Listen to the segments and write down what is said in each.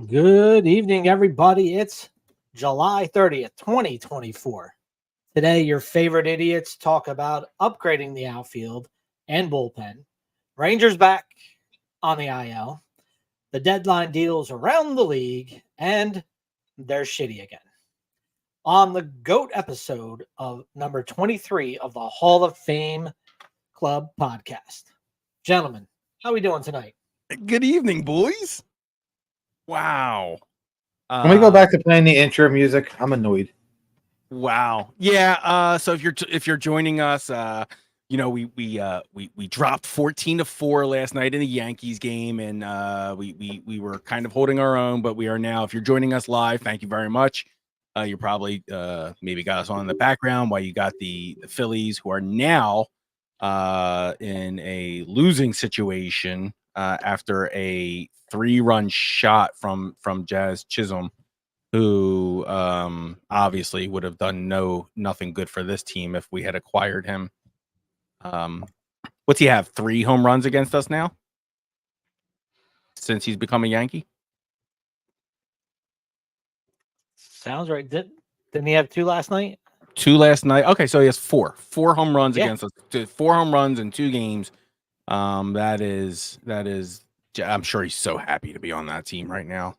Good evening, everybody. It's July 30th, 2024. Today, your favorite idiots talk about upgrading the outfield and bullpen. Rangers back on the IL. The deadline deals around the league, and they're shitty again. On the GOAT episode of number 23 of the Hall of Fame Club podcast. Gentlemen, how are we doing tonight? Good evening, boys. Wow. Can we go back to playing the intro music? I'm annoyed. Wow. Yeah. So if you're joining us, we dropped 14-4 last night in the Yankees game, and we were kind of holding our own, but we are now. If you're joining us live, thank you very much. You probably maybe got us on in the background while you got the Phillies, who are now in a losing situation after a 3-run shot from Jazz Chisholm, who obviously would have done nothing good for this team if we had acquired him. What's he have? 3 home runs against us now since he's become a Yankee? Sounds right. Didn't he have 2 last night? 2 last night. Okay, so he has 4 home runs against us. 4 home runs in 2 games. That is. I'm sure he's so happy to be on that team right now.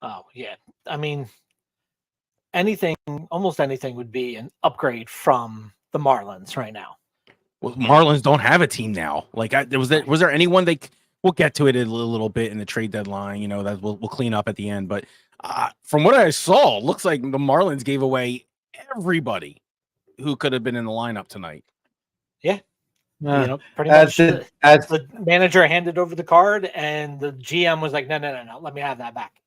Oh yeah, I mean, almost anything would be an upgrade from the Marlins right now. Well, Marlins don't have a team now. Like, was there anyone we'll get to it a little bit in the trade deadline. You know, that we'll clean up at the end. But from what I saw, it looks like the Marlins gave away everybody who could have been in the lineup tonight. Yeah. Pretty much the manager handed over the card and the GM was like, no, let me have that back.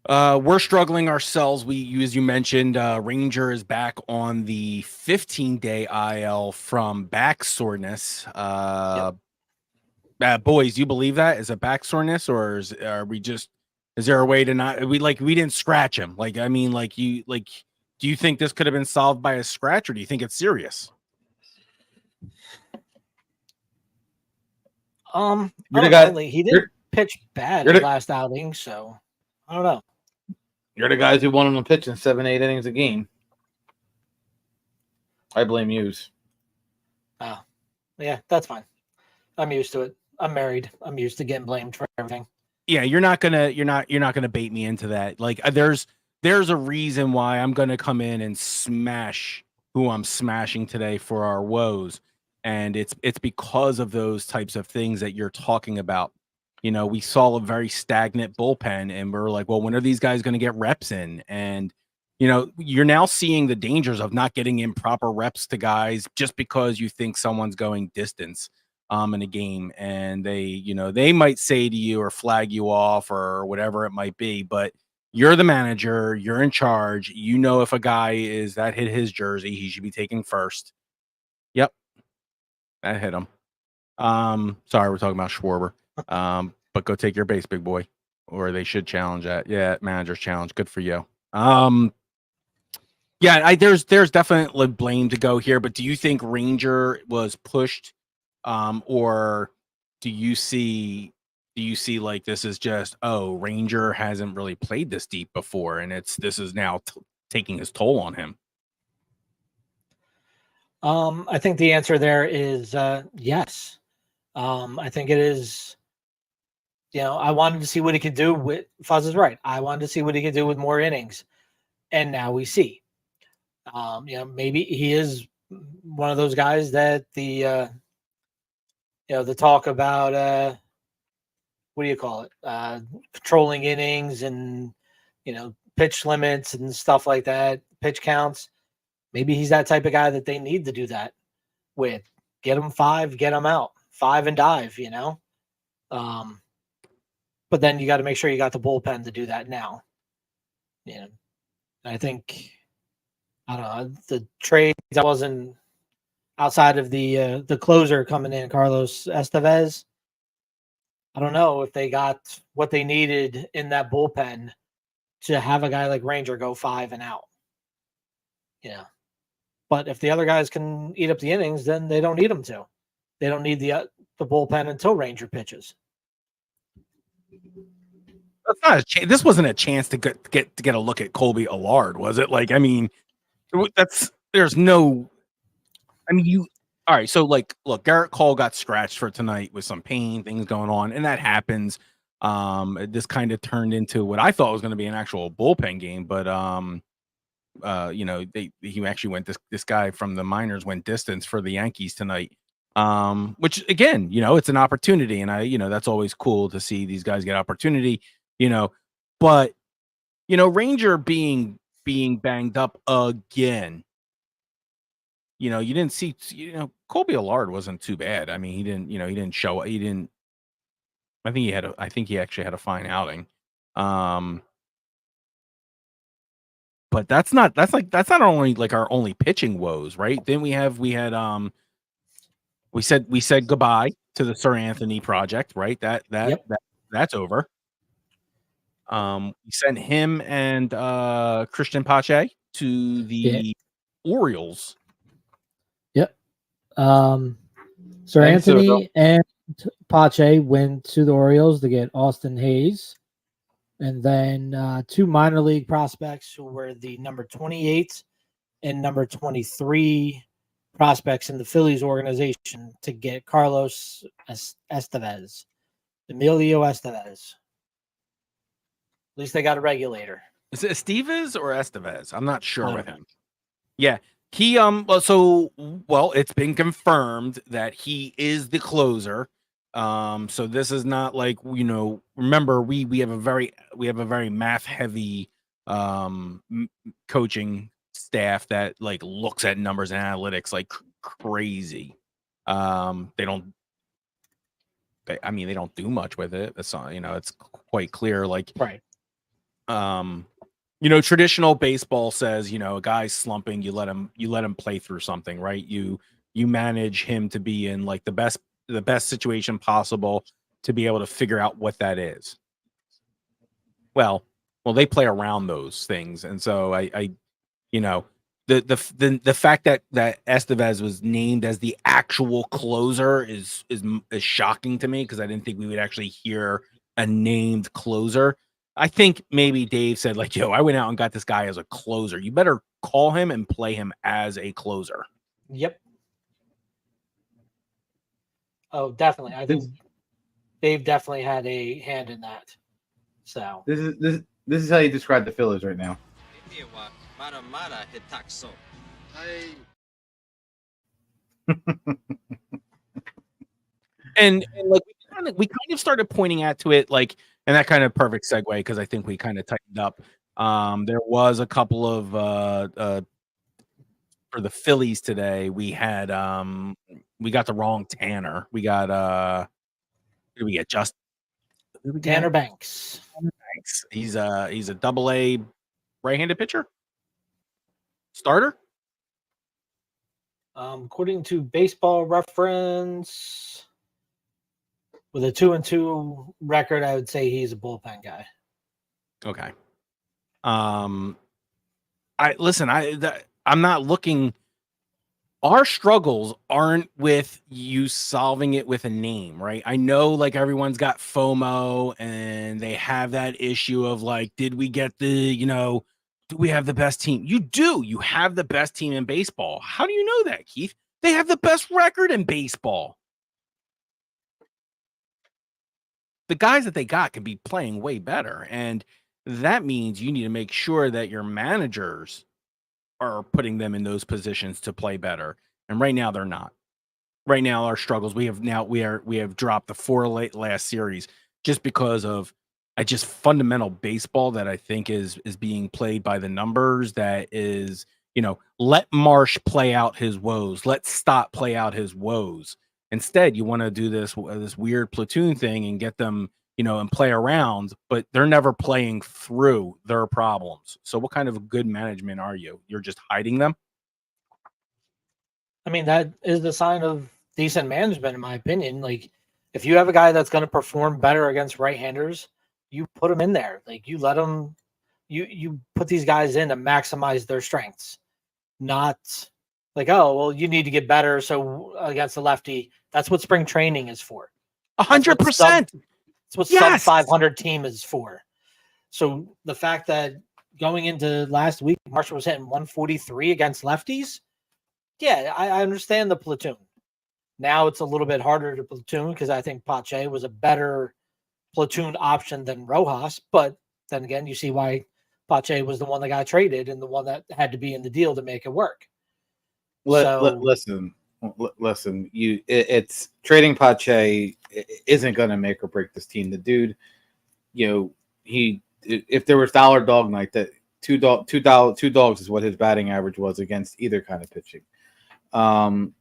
We're struggling ourselves. As you mentioned, Ranger is back on the 15-day IL from back soreness. Boys, do you believe that? Is it back soreness, or is there a way to not? We didn't scratch him. Do you think this could have been solved by a scratch, or do you think it's serious? He didn't pitch bad last outing, so I don't know. You're the guys who want him to pitch in 7-8 innings a game. I blame yous. Oh, yeah, that's fine. I'm used to it. I'm married. I'm used to getting blamed for everything. Yeah, you're not gonna bait me into that. Like, there's a reason why I'm gonna come in and smash who I'm smashing today for our woes, and it's because of those types of things that you're talking about. You know, we saw a very stagnant bullpen, and we're like, well, when are these guys going to get reps in? And, you know, you're now seeing the dangers of not getting improper reps to guys just because you think someone's going distance in a game. And they might say to you or flag you off or whatever it might be, but you're the manager, you're in charge. You know, if a guy that hit his jersey, he should be taken first. Yep. That hit him. Sorry, we're talking about Schwarber. But go take your base, big boy, or they should challenge that. Yeah, manager's challenge. Good for you. There's definitely blame to go here, but do you think Ranger was pushed, or do you see like this is just Ranger hasn't really played this deep before, and this is now taking his toll on him? I think the answer there is yes. I think it is. You know, I wanted to see what he could do with Fuzz is right. I wanted to see what he could do with more innings. And now we see. Maybe he is one of those guys that the talk about what do you call it? Controlling innings and pitch limits and stuff like that, pitch counts. Maybe he's that type of guy that they need to do that with. Get him 5, get him out. 5 and dive, But then you got to make sure you got the bullpen to do that now. I think, I don't know, the trades that wasn't outside of the closer coming in, Carlos Estevez. I don't know if they got what they needed in that bullpen to have a guy like Ranger go 5 and out. But if the other guys can eat up the innings, then they don't need them to. They don't need the bullpen until Ranger pitches. That's not a chance. This wasn't a chance to get a look at Colby Allard, was it? Like, I mean, there's no. I mean, you. All right, so like, look, Garrett Cole got scratched for tonight with some pain, things going on, and that happens. This kind of turned into what I thought was going to be an actual bullpen game, but he actually went. This guy from the minors went distance for the Yankees tonight. Which again, it's an opportunity, and that's always cool to see these guys get opportunity. But Ranger being banged up again. You didn't see, Colby Allard wasn't too bad. I mean, he didn't show, he didn't, I think he actually had a fine outing. But that's not only like our only pitching woes, right? Then we said goodbye to the Sir Anthony project, right? That's over. We sent him and Christian Pache to the Orioles. Yep. Sir Anthony and Pache went to the Orioles to get Austin Hayes. And then 2 minor league prospects who were the number 28 and number 23 prospects in the Phillies organization to get Carlos Estevez, Emilio Estevez. At least they got a regulator. Is it Estevez or Estevez? I'm not sure with him. Yeah. He it's been confirmed that he is the closer. So this is not like, remember we have a very math heavy coaching staff that like looks at numbers and analytics like crazy. They don't do much with it. It's it's quite clear, like, right. Traditional baseball says, a guy's slumping, you let him play through something, right? You manage him to be in like the best situation possible to be able to figure out what that is. Well, they play around those things, and so the fact that Estevez was named as the actual closer is shocking to me, because I didn't think we would actually hear a named closer. I think maybe Dave said, like, I went out and got this guy as a closer. You better call him and play him as a closer. Yep. Oh, definitely. I think Dave definitely had a hand in that. So this is how you describe the Phillies right now. and like we kind of started pointing out to it, like, and that kind of perfect segue, because I think we kind of tightened up. There was a couple of for the Phillies today. We had we got the wrong Tanner. We got who did we get? Tanner Banks. He's a double-A right-handed pitcher. Starter. According to Baseball Reference, with a 2-2 record, I would say he's a bullpen guy. Okay. I'm not looking. Our struggles aren't with you solving it with a name, right? I know, like, everyone's got FOMO and they have that issue of like, did we get the, do we have the best team? You do. You have the best team in baseball. How do you know that, Keith? They have the best record in baseball. The guys that they got can be playing way better. And that means you need to make sure that your managers are putting them in those positions to play better. And right now they're not. Right now, our struggles, we have dropped the 4 last series just because of fundamental baseball that I think is being played by the numbers. That is, let Marsh play out his woes. Let Stott play out his woes. Instead, you want to do this weird platoon thing and get them, and play around, but they're never playing through their problems. So what kind of good management are you? You're just hiding them? I mean, that is the sign of decent management, in my opinion. Like, if you have a guy that's going to perform better against right-handers, you put him in there. Like, you let him, you put these guys in to maximize their strengths. Not like, oh, well, you need to get better. So against the lefty, that's what spring training is for. 100%. That's what sub 500 team is for. So the fact that going into last week, Marshall was hitting 143 against lefties. Yeah, I understand the platoon. Now it's a little bit harder to platoon because I think Pache was a better platoon option than Rojas. But then again, you see why Pache was the one that got traded and the one that had to be in the deal to make it work. Listen. It's trading Pache isn't going to make or break this team. The dude, if there was dollar dog night, that two dogs is what his batting average was against either kind of pitching. Point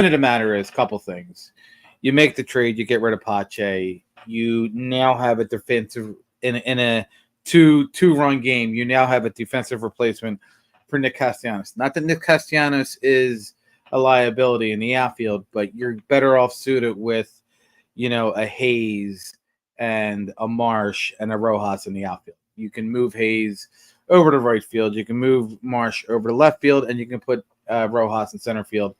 of the matter is a couple things. You make the trade, you get rid of Pache. You now have a defensive in a two-run game. You now have a defensive replacement for Nick Castellanos. Not that Nick Castellanos is a liability in the outfield, but you're better off suited with, a Hayes and a Marsh and a Rojas in the outfield. You can move Hayes over to right field. You can move Marsh over to left field, and you can put Rojas in center field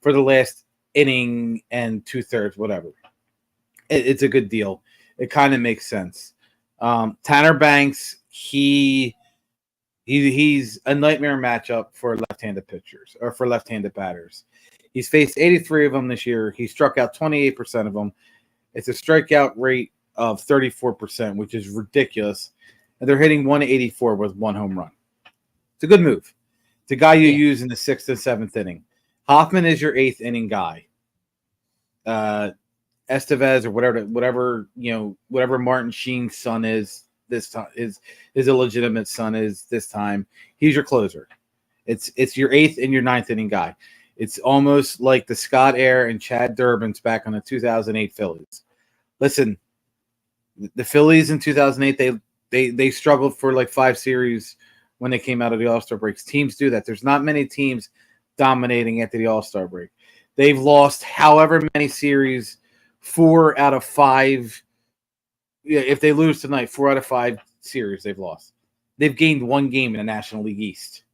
for the last inning and 2/3, whatever. It's a good deal. It kind of makes sense. Tanner Banks, he's a nightmare matchup for left-handed pitchers or for left-handed batters. He's faced 83 of them this year. He struck out 28% of them. It's a strikeout rate of 34%, which is ridiculous. And they're hitting 184 with one home run. It's a good move. It's a guy you use in the 6th and 7th inning. Hoffman is your 8th inning guy. Estevez or whatever Martin Sheen's son is this time, his illegitimate son is this time. He's your closer. It's your 8th and your 9th inning guy. It's almost like the Scott Air and Chad Durbin's back on the 2008 Phillies. Listen, the Phillies in 2008 they struggled for like 5 series when they came out of the All-Star breaks. Teams do that. There's not many teams dominating after the All-Star break. They've lost however many series, 4 out of 5. Yeah, if they lose tonight, 4 out of 5 series they've lost. They've gained 1 game in the National League East.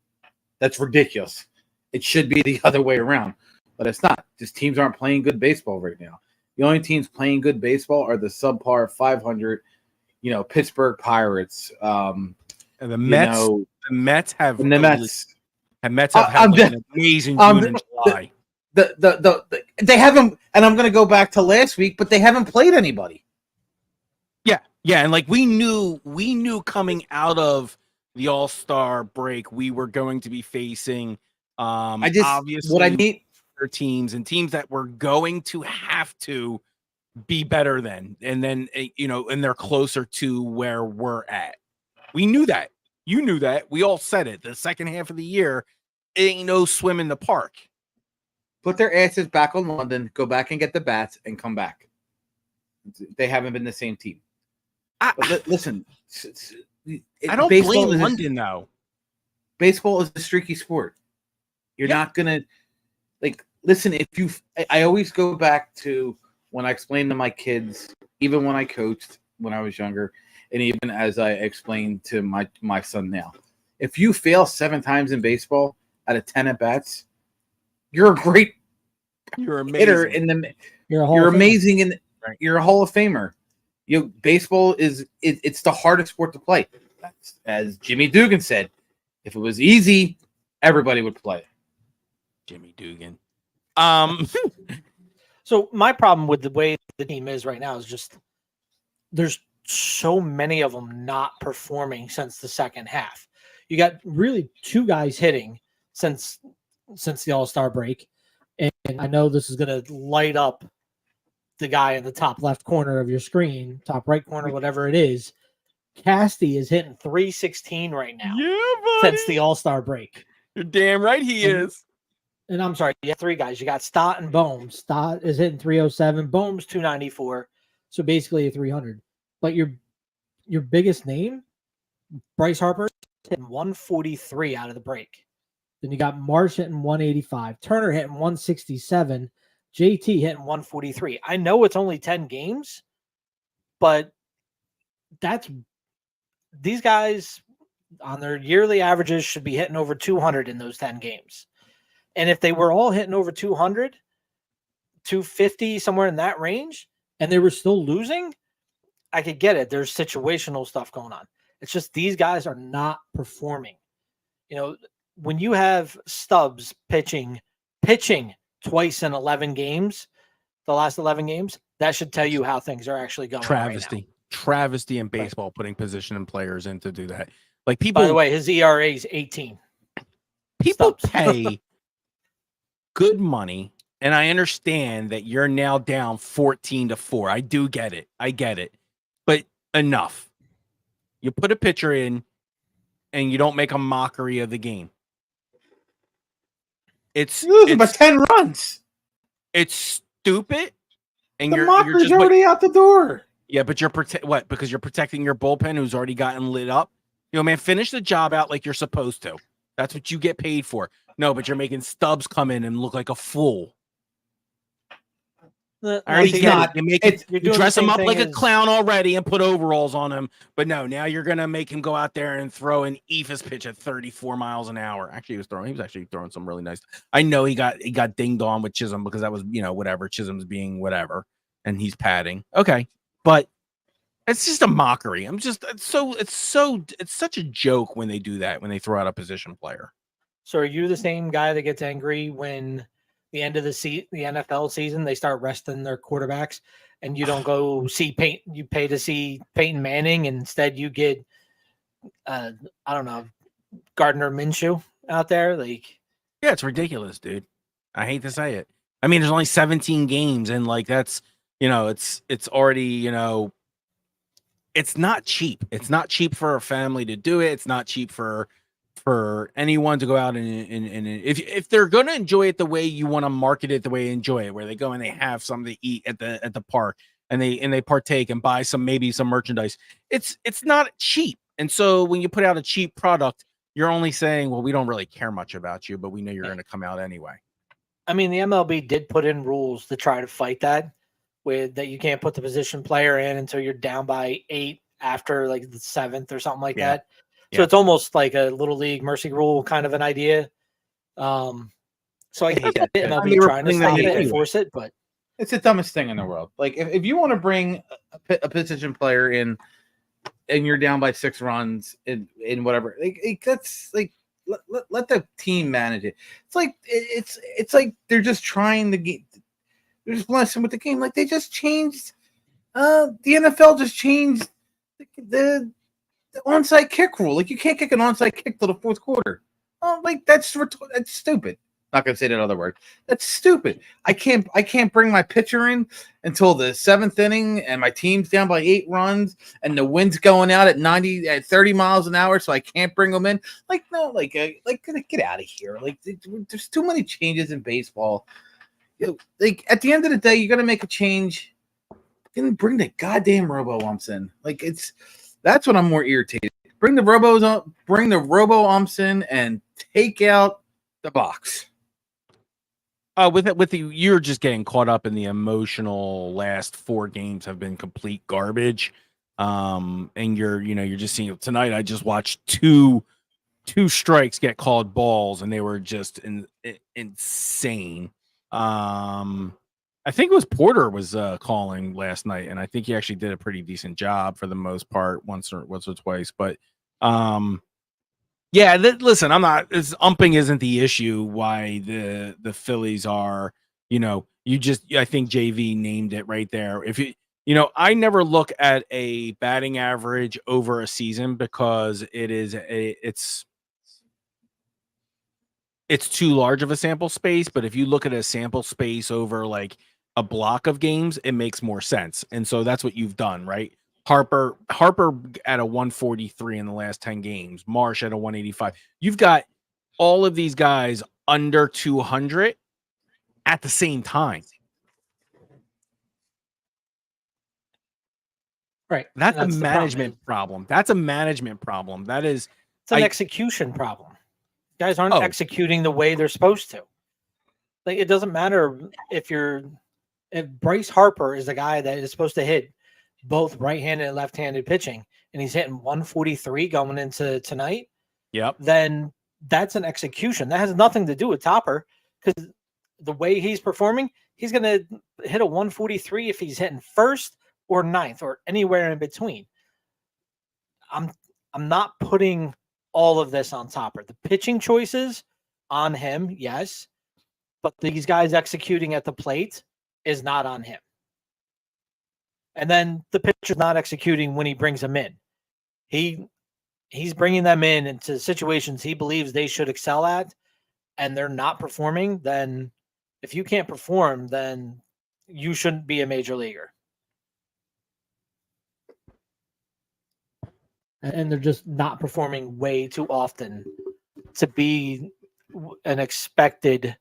That's ridiculous. It should be the other way around, but it's not. Just teams aren't playing good baseball right now. The only teams playing good baseball are the subpar 500, Pittsburgh Pirates. And the Mets. The Mets have. And the Mets. And Mets have had an amazing June and July. They haven't, and I'm going to go back to last week, but they haven't played anybody. Yeah, and like we knew coming out of the All-Star break, we were going to be facing obviously what I need teams that were going to have to be better than, and then and they're closer to where we're at. We knew that. You knew that. We all said it. The second half of the year, it ain't no swim in the park. Put their asses back on London, go back and get the bats, and come back. They haven't been the same team. Listen, I don't blame London, though. Baseball is a streaky sport. You're not going to, listen, I always go back to when I explained to my kids, even when I coached when I was younger, and even as I explained to my son now. If you fail 7 times in baseball out of 10 at-bats, you're a great hitter you're amazing in right. You're a Hall of Famer. Baseball it's the hardest sport to play. That's, as Jimmy Dugan said, if it was easy, everybody would play it. Jimmy Dugan. So my problem with the way the team is right now is just there's so many of them not performing since the second half. You got really 2 guys hitting since the All-Star break. And I know this is going to light up the guy in the top left corner of your screen, top right corner, whatever it is. Casty is hitting 316 right now. Yeah, buddy. Since the All-Star break. You're damn right he is. And I'm sorry, you have 3 guys. You got Stott and Bohms. Stott is hitting 307. Bohms 294. So basically a 300. But your biggest name, Bryce Harper, hitting 143 out of the break. Then you got Marsh hitting 185. Turner hitting 167. JT hitting 143. I know it's only 10 games, but these guys on their yearly averages should be hitting over 200 in those 10 games. And if they were all hitting over 200, 250, somewhere in that range, and they were still losing, I could get it. There's situational stuff going on. It's just these guys are not performing. You know, when you have Stubbs pitching twice in 11 games, the last 11 games, that should tell you how things are actually going Travesty. right now. Travesty in baseball, putting position and players in to do that. Like people, By the way, his ERA is 18. people Stubbs. pay good money, and I understand that you're now down 14-4. I do get it. I get it. But enough. You put a pitcher in and you don't make a mockery of the game. You're losing by 10 runs. It's stupid. And The you're mocker's just already out the door. Yeah, but you're what? Because you're protecting your bullpen who's already gotten lit up. You know, man, finish the job out like you're supposed to. That's what you get paid for. No, but you're making Stubbs come in and look like a fool. I already get it. You dress him up like a clown already and put overalls on him. But no, now you're gonna make him go out there and throw an eephus pitch at 34 miles an hour. Actually, he was actually throwing some really nice. I know he got dinged on with Chisholm because that was, you know, whatever. Chisholm's being whatever, and he's padding. Okay, but it's just a mockery. It's such a joke when they do that, when they throw out a position player. So are you the same guy that gets angry when the end of the NFL season, they start resting their quarterbacks and you don't go see you pay to see Peyton Manning, and instead you get, I don't know, Gardner Minshew out there? Like, yeah, it's ridiculous, dude. I hate to say it. I mean, there's only 17 games, and like that's, you know, it's already, you know, it's not cheap. It's not cheap for a family to do it. It's not cheap for anyone to go out and if they're going to enjoy it the way you want to market it, the way you enjoy it, where they go and they have something to eat at the park and they partake and buy maybe some merchandise. It's not cheap. And so when you put out a cheap product, you're only saying, well, we don't really care much about you, but we know you're going to come out anyway. I mean, the MLB did put in rules to try to fight that, with that you can't put the position player in until you're down by 8 after like the 7th or something like that. So it's almost like a little league mercy rule kind of an idea. So I hate that MLB trying to stop it and force it, but it's the dumbest thing in the world. Like if you want to bring a position player in and you're down by 6 runs in whatever, that's like let the team manage it. It's like they're just trying to get. They're just messing with the game. Like they just changed. The NFL just changed the onside kick rule. Like you can't kick an onside kick till the 4th quarter. Oh, like that's stupid. Not gonna say that other word. That's stupid. I can't bring my pitcher in until the 7th inning, and my team's down by 8 runs, and the wind's going out at 30 miles an hour, so I can't bring them in. Like no, like get out of here. Like there's too many changes in baseball. You know, like at the end of the day, you're gonna make a change. Then bring the goddamn robo-umps in. Like that's what I'm more irritated. Bring the robo-umps in and take out the box. You're just getting caught up in the emotional. Last 4 games have been complete garbage. And you're just seeing tonight. I just watched two strikes get called balls, and they were just insane. I think it was Porter was calling last night, and I think he actually did a pretty decent job for the most part, once or twice. But yeah, listen, umping isn't the issue. Why the Phillies are, I think JV named it right there. If I never look at a batting average over a season because it's too large of a sample space. But if you look at a sample space over like a block of games, it makes more sense. And so that's what you've done, right? Harper at a 143 in the last 10 games, Marsh at a 185. You've got all of these guys under 200 at the same time. Right. That's a management problem. That's a management problem. It's an execution problem. Guys aren't executing the way they're supposed to. Like it doesn't matter if Bryce Harper is the guy that is supposed to hit both right-handed and left-handed pitching, and he's hitting 143 going into tonight. Yep. Then that's an execution. That has nothing to do with Topper, because the way he's performing, he's going to hit a 143 if he's hitting first or ninth or anywhere in between. I'm not putting all of this on Topper. The pitching choices on him, yes, but these guys executing at the plate is not on him. And then the pitcher's not executing when he brings them in. He's bringing them in into situations he believes they should excel at, and they're not performing. Then if you can't perform, then you shouldn't be a major leaguer. And they're just not performing way too often to be an expected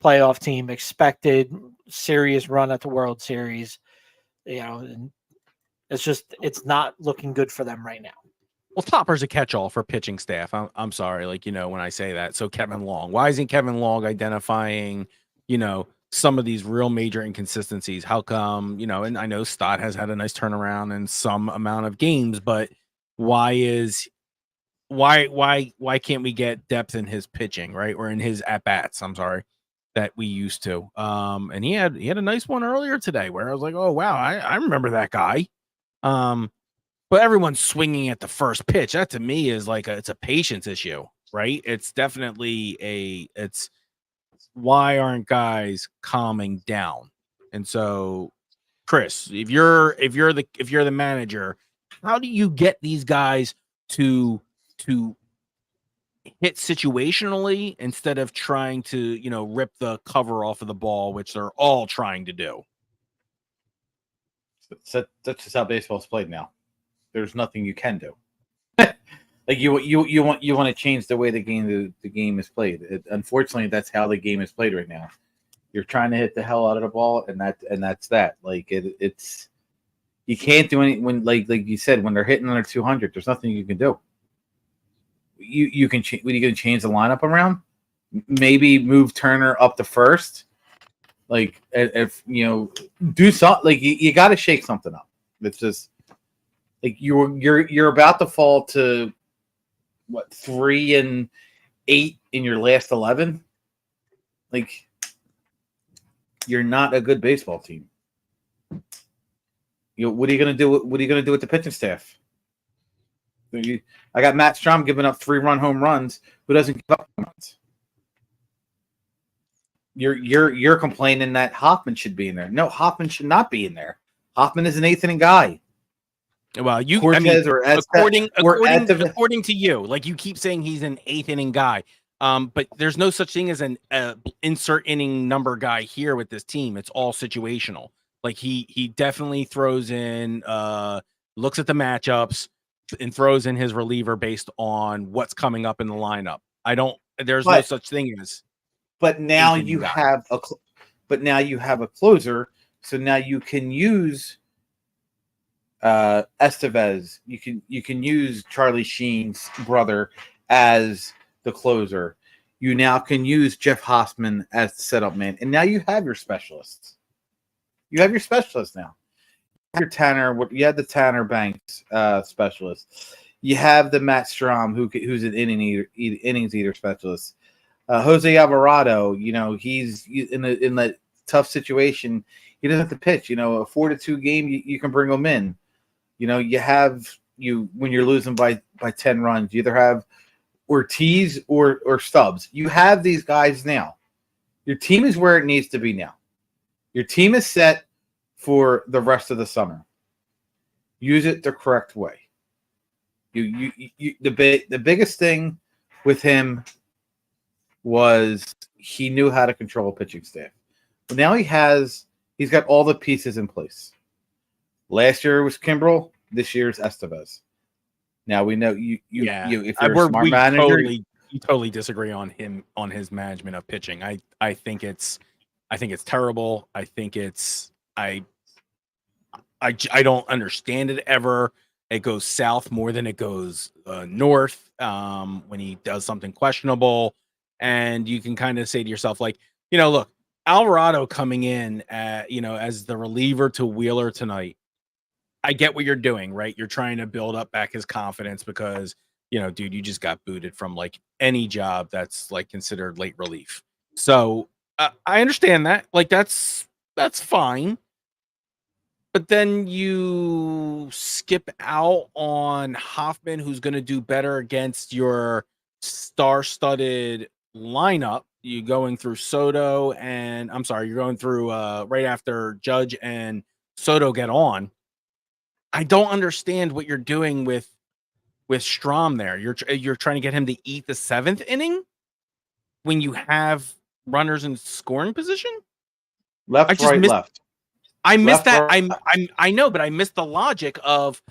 playoff team, expected serious run at the World Series. And it's not looking good for them right now. Well, Topper's a catch-all for pitching staff. I'm sorry, when I say that. So Kevin Long, why isn't Kevin Long identifying, some of these real major inconsistencies? How come, and I know Stott has had a nice turnaround in some amount of games, but why can't we get depth in his pitching, right? Or in his at-bats, I'm sorry, that we used to. And he had a nice one earlier today where I was like, oh wow, I remember that guy. But everyone's swinging at the first pitch. That to me is it's a patience issue, right? It's definitely it's why aren't guys calming down? And so, Chris, if you're the manager, how do you get these guys to hit situationally instead of trying to, rip the cover off of the ball, which they're all trying to do? So that's just how baseball's played now. There's nothing you can do. You want to change the way the game is played. Unfortunately, that's how the game is played right now. You're trying to hit the hell out of the ball, and that's that. It's you can't do any when like you said, when they're hitting under 200. There's nothing you can do. You can change. What are you going to change the lineup around? Maybe move Turner up to first. If do something. You got to shake something up. It's just. You're about to fall to what 3-8 in your last 11. You're not a good baseball team. What are you going to do? What are you going to do with the pitching staff? I got Matt Strom giving up 3-run home runs. Who doesn't give up home runs? You're complaining that Hoffman should be in there. No, Hoffman should not be in there. Hoffman is an eighth inning guy. Well, Cortez according to you, you keep saying he's an eighth inning guy. But there's no such thing as an insert inning number guy here with this team. It's all situational. He definitely throws in, looks at the matchups and throws in his reliever based on what's coming up in the lineup. There's no such thing as. But now you have a closer, so now you can use. Estevez, you can use Charlie Sheen's brother as the closer. You now can use Jeff Hoffman as the setup man, and now you have your specialists. You have your specialists now. You have the Tanner Banks specialist. You have the Matt Strom who's an innings eater specialist. Jose Alvarado, he's in that tough situation. He doesn't have to pitch. A 4-2 game, you can bring him in. You have when you're losing by 10 runs, you either have Ortiz or Stubbs. You have these guys now. Your team is where it needs to be now. Your team is set for the rest of the summer. Use it the correct way. The biggest thing with him was he knew how to control a pitching staff. But now he's got all the pieces in place. Last year was Kimbrel. This year's Estevez. Now we know if you're a smart manager, you totally disagree on his management of pitching. I think it's terrible. I think I don't understand it ever. It goes south more than it goes north when he does something questionable, and you can kind of say to yourself, look, Alvarado coming in as the reliever to Wheeler tonight. I get what you're doing, right? You're trying to build up back his confidence because, dude, you just got booted from any job that's considered late relief. So I understand that. That's fine. But then you skip out on Hoffman, who's going to do better against your star-studded lineup. You going through Soto and you're going through right after Judge and Soto get on. I don't understand what you're doing with Strom there. You're trying to get him to eat the 7th inning when you have runners in scoring position. Left, right, left. I missed that. Right. I know, but I missed the logic of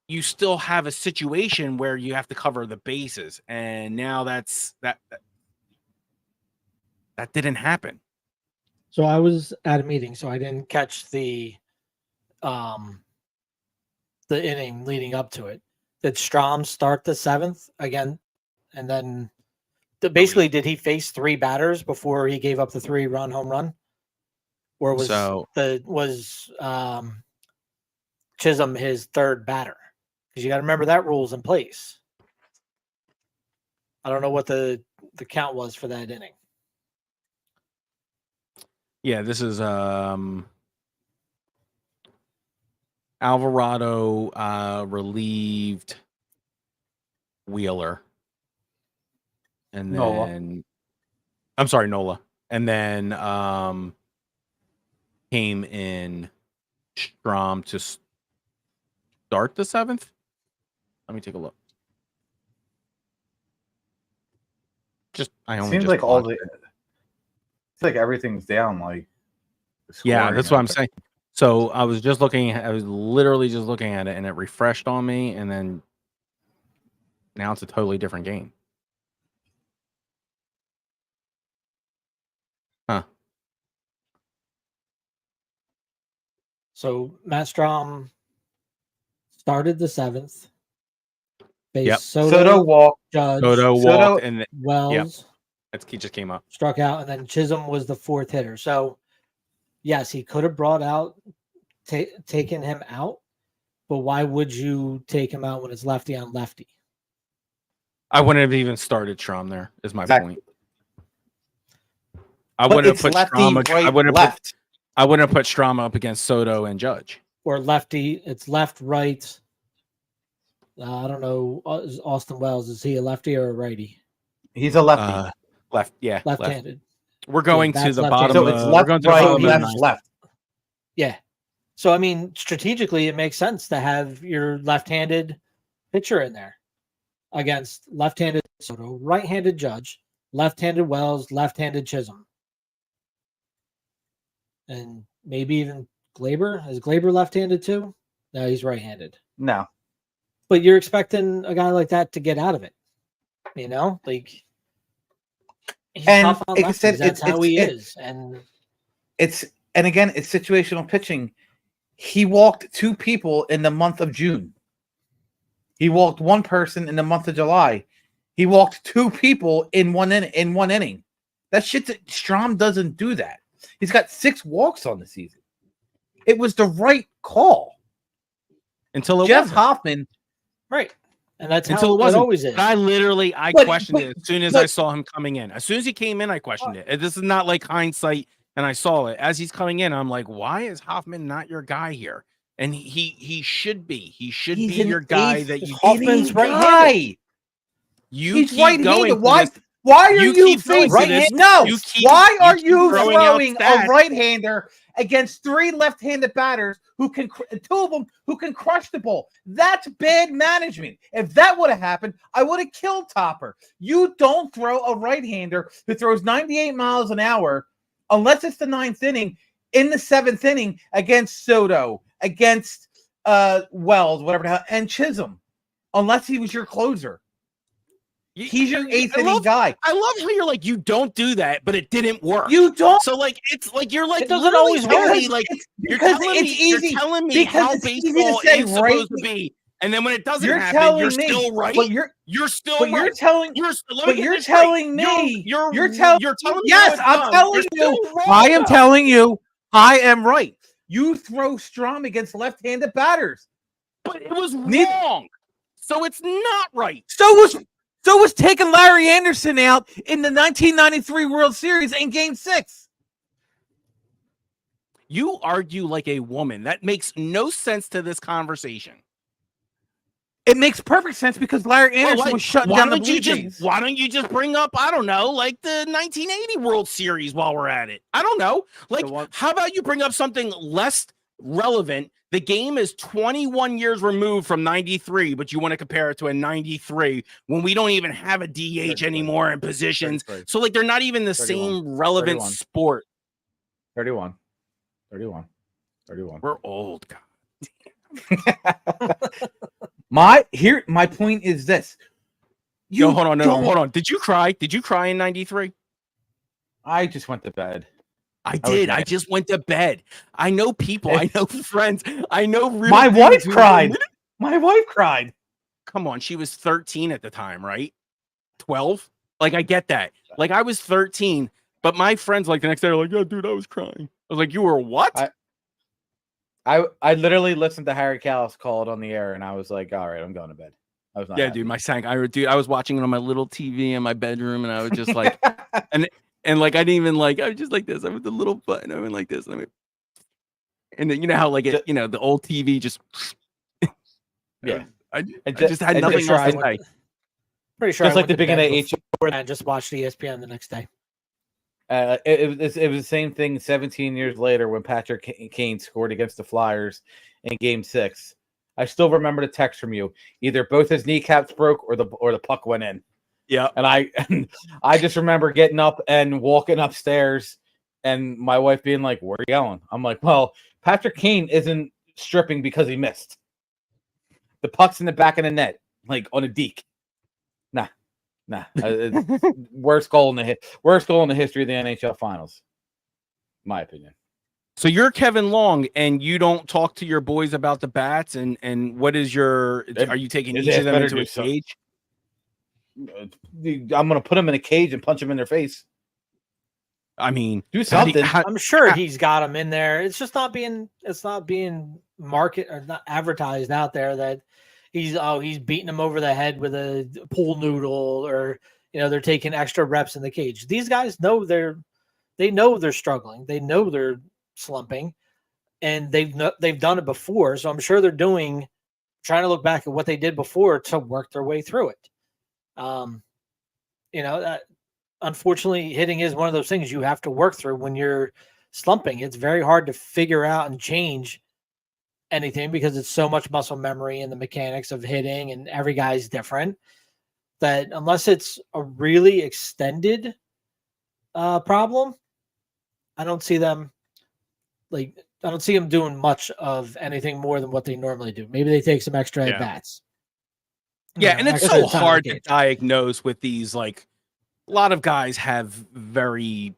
you still have a situation where you have to cover the bases, and now that didn't happen. So I was at a meeting, so I didn't catch the inning leading up to it. Did Strom start the 7th again, and then basically did he face 3 batters before he gave up the 3-run home run? Or was Chisholm his 3rd batter? Because you got to remember that rule's in place. I don't know what the count was for that inning. Yeah, this is Alvarado relieved Wheeler, and then Nola, and then came in Strom to start the 7th. Let me take a look. Seems like all the. It's like everything's down. Like, yeah, that's what I'm saying. So I was literally just looking at it, and it refreshed on me, and then now it's a totally different game. Huh. So Matt Strom started the 7th. Yep. Soto walked. Judge. Soto walked, and Wells. He just came up. Struck out, and then Chisholm was the 4th hitter. So, yes, he could have brought out, taken him out, but why would you take him out when it's lefty on lefty? I wouldn't have even started Strom there, is my point. I But wouldn't it's have put lefty, Strom. right, I wouldn't left. I wouldn't have put Strom up against Soto and Judge. Or lefty, it's left, right. I don't know. Austin Wells, is he a lefty or a righty? He's a lefty. Left-handed. We're going to the bottom. So it's left, right, left. Yeah. So, I mean, strategically, it makes sense to have your left-handed pitcher in there against left-handed Soto, right-handed Judge, left-handed Wells, left-handed Chisholm. And maybe even Glaber. Is Glaber left-handed too? No, he's right-handed. No. But you're expecting a guy like that to get out of it. You know? Like, he's tough on lefties. That's how he is. And again, it's situational pitching. He walked 2 people in the month of June. He walked 1 person in the month of July. He walked 2 people in one inning. That shit, Strom doesn't do that. He's got 6 walks on the season. It was the right call. Until Jeff Hoffman. Right. And that's how it always is. I questioned it as soon as I saw him coming in. As soon as he came in, I questioned it. This is not like hindsight, and I saw it. As he's coming in, I'm like, why is Hoffman not your guy here? And he should be. He should be your guy that you. Hoffman's right-handed. He's right-handed. Why are you facing right? No. Why are you throwing a right-hander against 3 left-handed batters who can 2 of them who can crush the ball? That's bad management. If that would have happened, I would have killed Topper. You don't throw a right-hander who throws 98 miles an hour unless it's the 9th inning in the 7th inning against Soto, against Wells, whatever the hell, and Chisholm, unless he was your closer. He's your 8th inning guy. I love how you're like, you don't do that, but it didn't work. You don't. So like, it's like you're like, it doesn't always work. Like you're telling me how baseball is supposed to be, and then when it doesn't happen, you're still right. You're still right. You're telling me. Yes, I'm telling you. I am telling you. I am right. You throw Strom against left-handed batters, but it was wrong. So it's not right. So was taking Larry Anderson out in the 1993 World Series in Game 6. You argue like a woman. That makes no sense to this conversation. It makes perfect sense because Larry Anderson was shutting down the Blue Jays. Why don't you just bring up, I don't know, like the 1980 World Series while we're at it? I don't know. Like, how about you bring up something less relevant? The game is 21 years removed from 93, but you want to compare it to a 93 when we don't even have a DH anymore in positions. So, like, they're not even the same relevant sport. 31. We're old, God. My point is this. Hold on. Did you cry? Did you cry in 93? I just went to bed. I did. I just went to bed. I know people. I know friends. I know real My wife cried. My wife cried. Come on. She was 13 at the time, right? 12? Like, I get that. Like, I was 13, but my friends, like, the next day are like, yeah, dude, I was crying. I was like, you were what? I literally listened to Harry Callis call it on the air, and I was like, all right, I'm going to bed. I was not happy. Dude, I was watching it on my little TV in my bedroom, and I was just like, and like, I didn't even like, I was just like this. I went the little button, I went like this, and then you know how like it, the old TV just, yeah. I just had nothing else to say. Pretty sure just like the beginning of and I just watched ESPN the next day. It was the same thing 17 years later when Patrick Kane scored against the Flyers in Game 6. I still remember the text from you. Either both his kneecaps broke or the puck went in. Yeah. And I just remember getting up and walking upstairs and my wife being like, where are you going? I'm like, well, Patrick Kane isn't stripping because he missed. The puck's in the back of the net, like on a deke. Nah. Worst goal in the history of the NHL Finals, in my opinion. So you're Kevin Long, and you don't talk to your boys about the bats, and what is your? Are you taking each of them into a cage? I'm gonna put them in a cage and punch them in their face. I mean, do something. I'm sure he's got them in there. It's just not being market or not advertised out there that he's beating them over the head with a pool noodle, or they're taking extra reps in the cage. These guys know they're struggling. They know they're slumping, and they've done it before. So I'm sure they're trying to look back at what they did before to work their way through it. Unfortunately, hitting is one of those things you have to work through when you're slumping. It's very hard to figure out and change anything because it's so much muscle memory and the mechanics of hitting, and every guy's different, that unless it's a really extended problem, I don't see them doing much of anything more than what they normally do. Maybe they take some extra at bats. Yeah, and it's so hard to diagnose with these. Like, a lot of guys have very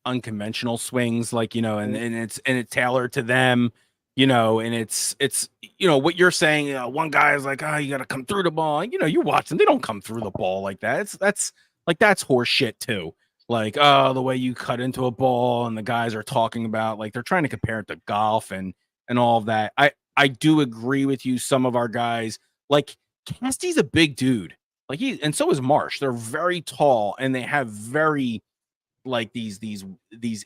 unconventional swings, like, and it's tailored to them, and it's what you're saying. One guy is like, oh, you got to come through the ball. You watch them; they don't come through the ball like that. That's horse shit too. Like, oh, the way you cut into a ball, and the guys are talking about, like, they're trying to compare it to golf and all of that. I do agree with you. Some of our guys, like Casty's a big dude, like and so is Marsh. They're very tall, and they have very like these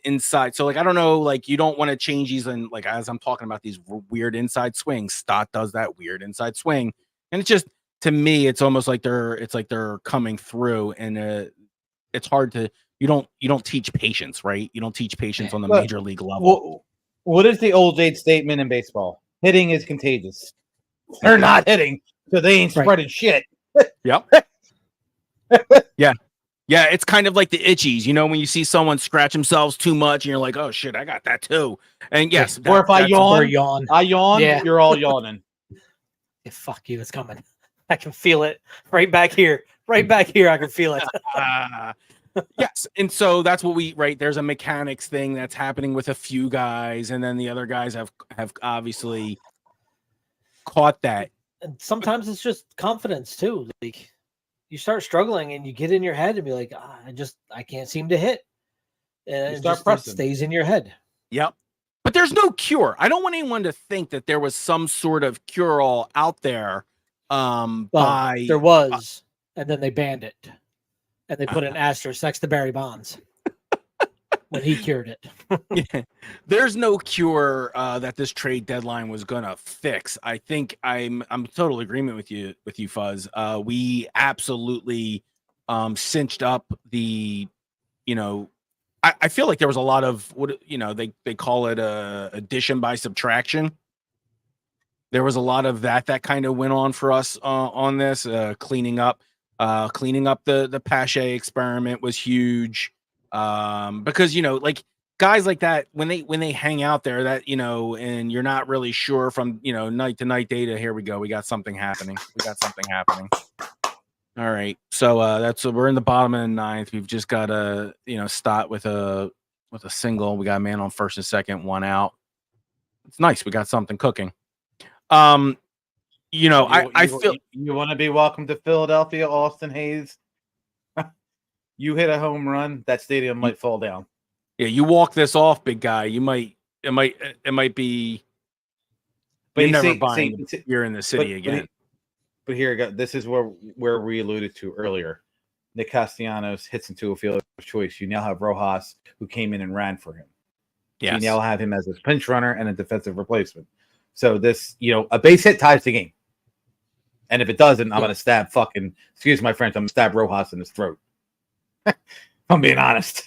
inside. So, like, I don't know, like, you don't want to change these. And like, as I'm talking about these weird inside swings, Stott does that weird inside swing, and it's just, to me, it's almost like they're coming through, and it's hard to. You don't teach patience, right? You don't teach patience on the major league level. What is the old age statement in baseball? Hitting is contagious. They're not hitting, so they ain't spreading shit. Yep. Yeah. It's kind of like the itchies, when you see someone scratch themselves too much, and you're like, oh shit, I got that too. And yes, or if I yawn, yeah. You're all yawning. Yeah, fuck you, it's coming. I can feel it right back here. I can feel it. Yes, and so that's what there's a mechanics thing that's happening with a few guys, and then the other guys have obviously caught that. And sometimes it's just confidence too. Like, you start struggling and you get in your head and be like, I can't seem to hit. And you start pressing. It stays in your head. Yep. But there's no cure. I don't want anyone to think that there was some sort of cure-all out there. There was, and then they banned it. And they put an asterisk next to Barry Bonds. when he cured it. Yeah. There's no cure that this trade deadline was gonna fix. I think I'm total agreement with you Fuzz. We absolutely cinched up the, you know, I feel like there was a lot of what, you know, they call it addition by subtraction. There was a lot of that kind of went on for us on this cleaning up the Pache experiment was huge, because, you know, like guys like that when they hang out there, that, you know, and you're not really sure from, you know, night to night data. Here we go, we got something happening. All right, so we're in the bottom of the ninth. We've just got a, you know, Stott with a single. We got a man on first and second, one out. It's nice. We got something cooking. You know, I feel you want to be welcome to Philadelphia, Austin Hayes. You hit a home run, that stadium might fall down. Yeah, you walk this off, big guy. It might be. But you're you never see, buying you're in the city again. But here, this is where we alluded to earlier. Nick Castellanos hits into a field of choice. You now have Rojas, who came in and ran for him. Yes. You now have him as a pinch runner and a defensive replacement. So this, you know, a base hit ties the game. And if it doesn't, I'm going to stab fucking, excuse my French, I'm going to stab Rojas in his throat. I'm being honest.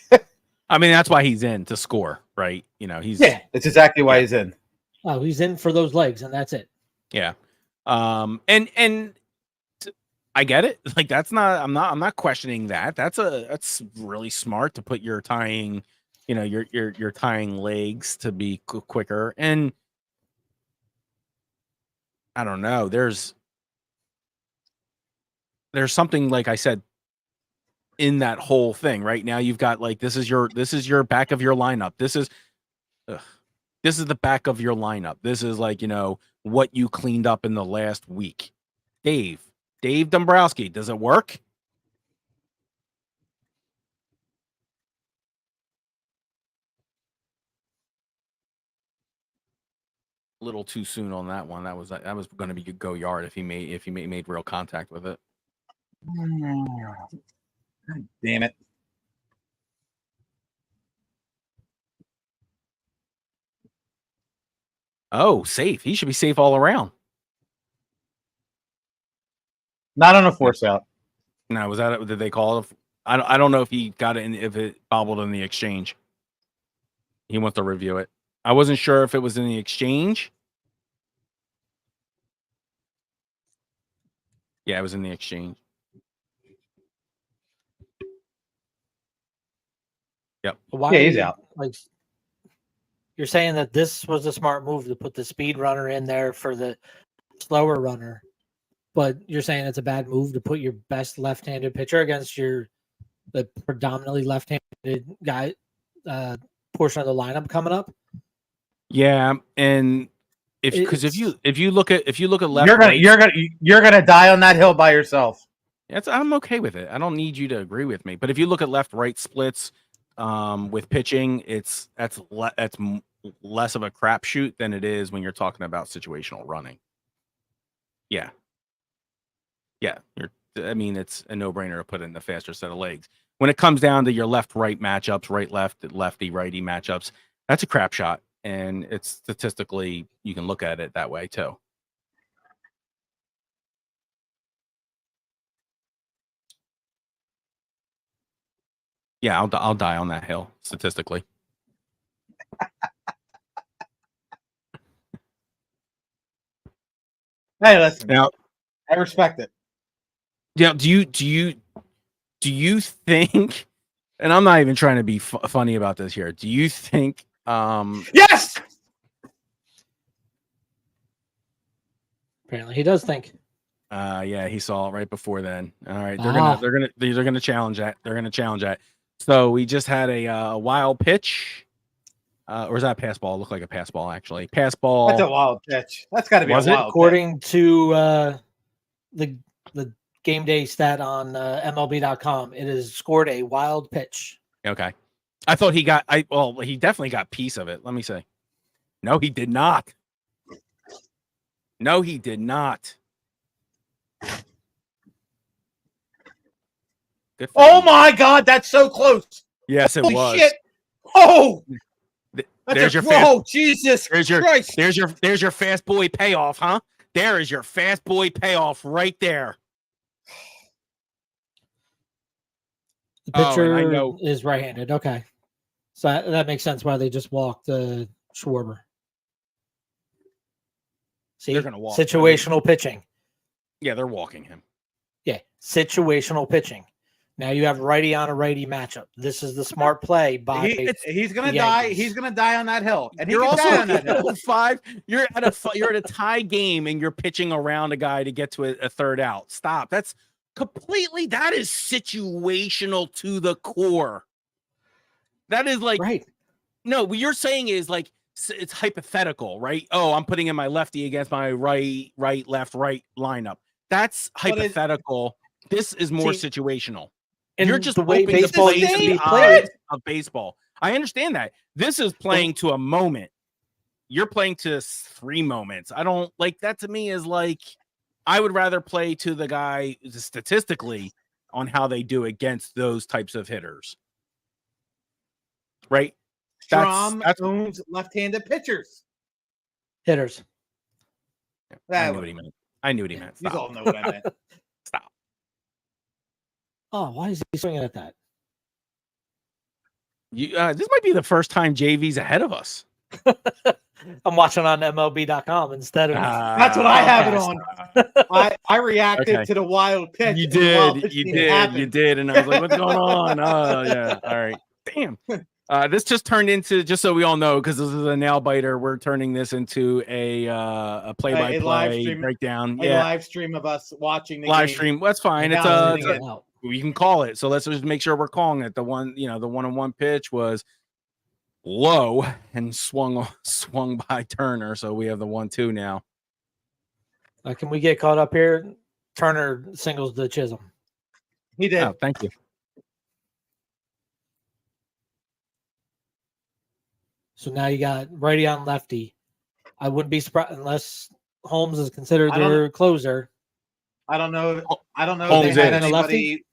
I mean, that's why he's in, to score, right? You know, that's exactly why he's in. Oh, he's in for those legs, and that's it. Yeah. And I get it. Like, I'm not questioning that. That's really smart to put your tying, you know, your tying legs to be quicker. And I don't know, there's something, like I said, in that whole thing. Right now you've got, like, this is your back of your lineup. This is the back of your lineup. This is, like, you know, what you cleaned up in the last week. Dave Dombrowski, does it work? A little too soon on that one. That was going to be a go yard if he made real contact with it. God damn it. Oh, safe. He should be safe all around. Not on a force out. No, was that it? Did they call it? I don't know if he got it if it bobbled in the exchange. He wants to review it. I wasn't sure if it was in the exchange. Yeah, it was in the exchange. Yep. Why Yeah, he's out. Like, you're saying that this was a smart move to put the speed runner in there for the slower runner, but you're saying it's a bad move to put your best left-handed pitcher against the predominantly left-handed guy portion of the lineup coming up. Yeah, and if you look at left, you're gonna die on that hill by yourself. I'm okay with it. I don't need you to agree with me. But if you look at left-right splits with pitching, that's less of a crapshoot than it is when you're talking about situational running. Yeah. I mean, it's a no-brainer to put in the faster set of legs. When it comes down to your left-right matchups, right-left, lefty-righty matchups, that's a crap shot. And it's statistically, you can look at it that way too. Yeah, I'll die on that hill statistically. Hey, listen. Now, I respect it. Yeah. Do you think? And I'm not even trying to be funny about this here. Do you think? Yes. Apparently, he does think. Yeah, he saw it right before then. All right, they're gonna challenge that. They're gonna challenge that. So we just had a wild pitch. Or is that pass ball? It looked like a pass ball, actually. Pass ball. That's a wild pitch. That's got to be a wild pitch. According to the game day stat on MLB.com, it has scored a wild pitch. Okay. I thought he got he definitely got piece of it. Let me say. No, he did not. No, he did not. Oh my God, that's so close. Yes, it Holy was. shit. Oh, There's your whoa, Jesus Christ! there's your fast boy payoff, huh? There is your fast boy payoff right there. The Oh, and pitcher I know is right-handed. Okay, so that makes sense why they just walked Schwarber. See, they're gonna walk. situational pitching. Yeah, they're walking him. Yeah, situational pitching. Now you have righty on a righty matchup. This is the smart play by He's gonna the die. Yankees. He's gonna die on that hill, and You're he can also die on that hill. 5. You're at a tie game, and you're pitching around a guy to get to a third out. Stop. That is situational to the core. That is like right. No, what you're saying is like it's hypothetical, right? Oh, I'm putting in my lefty against my right, left, right lineup. That's hypothetical. This is more situational. And you're just the way hoping baseball to play used to to the be played of baseball. I understand that. This is playing to a moment. You're playing to 3 moments. I don't like that. To me is like I would rather play to the guy statistically on how they do against those types of hitters. Right? Strom owns left-handed pitchers. hitters. I knew what he meant. You all know what I meant. Stop. Oh, why is he swinging at that? This might be the first time JV's ahead of us. I'm watching on MLB.com instead of. That's what I have it on. I reacted to the wild pitch. You did, and I was like, "What's going on?" Oh, yeah. All right. Damn. This just turned into, just so we all know, because this is a nail biter. We're turning this into a play-by-play breakdown. A live stream of us watching the live game. stream. That's fine. We can call it. So let's just make sure we're calling it. The one-on-one pitch was low and swung by Turner. So we have the 1-2 now. Can we get caught up here? Turner singles to Chisholm. He did. Oh, thank you. So now you got righty on lefty. I wouldn't be surprised unless Holmes is considered their closer. I don't know. Holmes if they had anybody.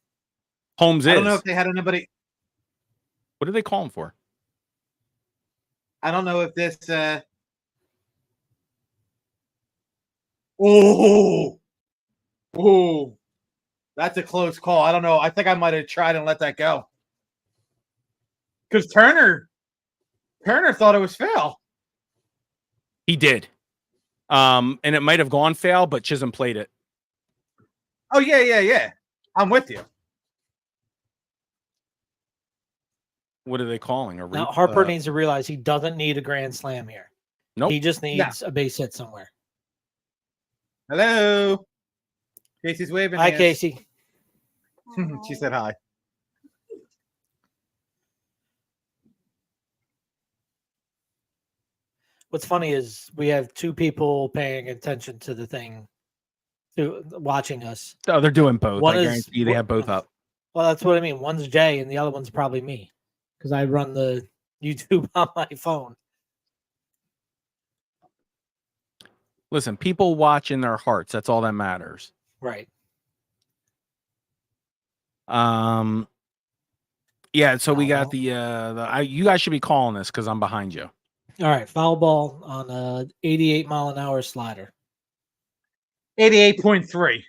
Holmes is. I don't know if they had anybody. What do they call him for? I don't know if this. Oh, that's a close call. I don't know. I think I might have tried and let that go. Because Turner thought it was foul. He did. And it might have gone foul, but Chisholm played it. Oh, yeah. I'm with you. What are they calling? Now, Harper needs to realize he doesn't need a grand slam here. Nope. He just needs a base hit somewhere. Hello. Casey's waving. Hi, Casey. She said hi. What's funny is we have 2 people paying attention to the thing, watching us. Oh, they're doing both. I guarantee you they have both up. Well, that's what I mean. One's Jay and the other one's probably me because I run the YouTube on my phone. Listen, people watch in their hearts. That's all that matters. Right. Yeah, so we got you guys should be calling this because I'm behind you. All right, foul ball on a 88-mile-an-hour slider. 88.3.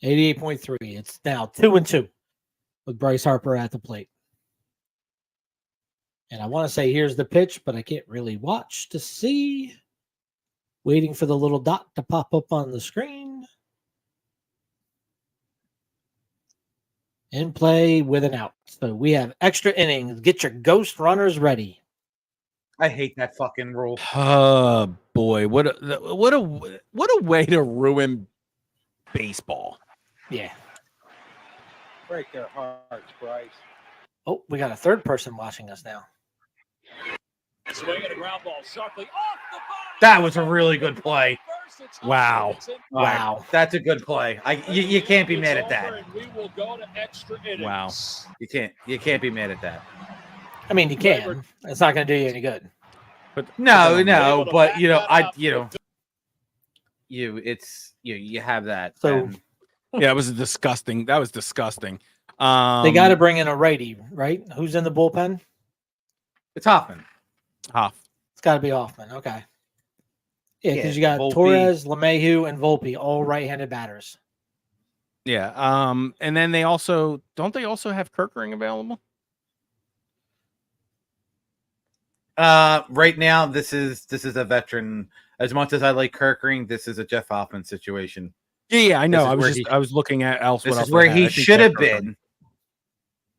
88.3. It's now 2-2 with Bryce Harper at the plate. And I want to say here's the pitch, but I can't really watch to see. Waiting for the little dot to pop up on the screen. In play with an out. So we have extra innings. Get your ghost runners ready. I hate that fucking rule. Oh boy, what a way to ruin baseball. Yeah. Break their hearts, Bryce. Oh, we got a third person watching us now. Swinging a ground ball sharply off the ball. That was a really good play. Wow. Wow. That's a good play. You can't be mad at that. We will go to extra innings. Wow. You can't be mad at that. I mean, you can. It's not going to do you any good. But no, but you have that. So yeah, it was disgusting. That was disgusting. They got to bring in a righty, right? Who's in the bullpen? It's Hoffman. Hoff. It's got to be Hoffman. Okay. Yeah, because Yeah, you got Volpe. Torres, LeMahieu, and Volpe, all right-handed batters. Yeah. And then they also have Kirkering available? Right now, this is a veteran. As much as I like Kirkering, this is a Jeff Hoffman situation. Yeah, I know. This is I was looking at else. This what is else where they had. he I think should have Jeff Kirkering. been.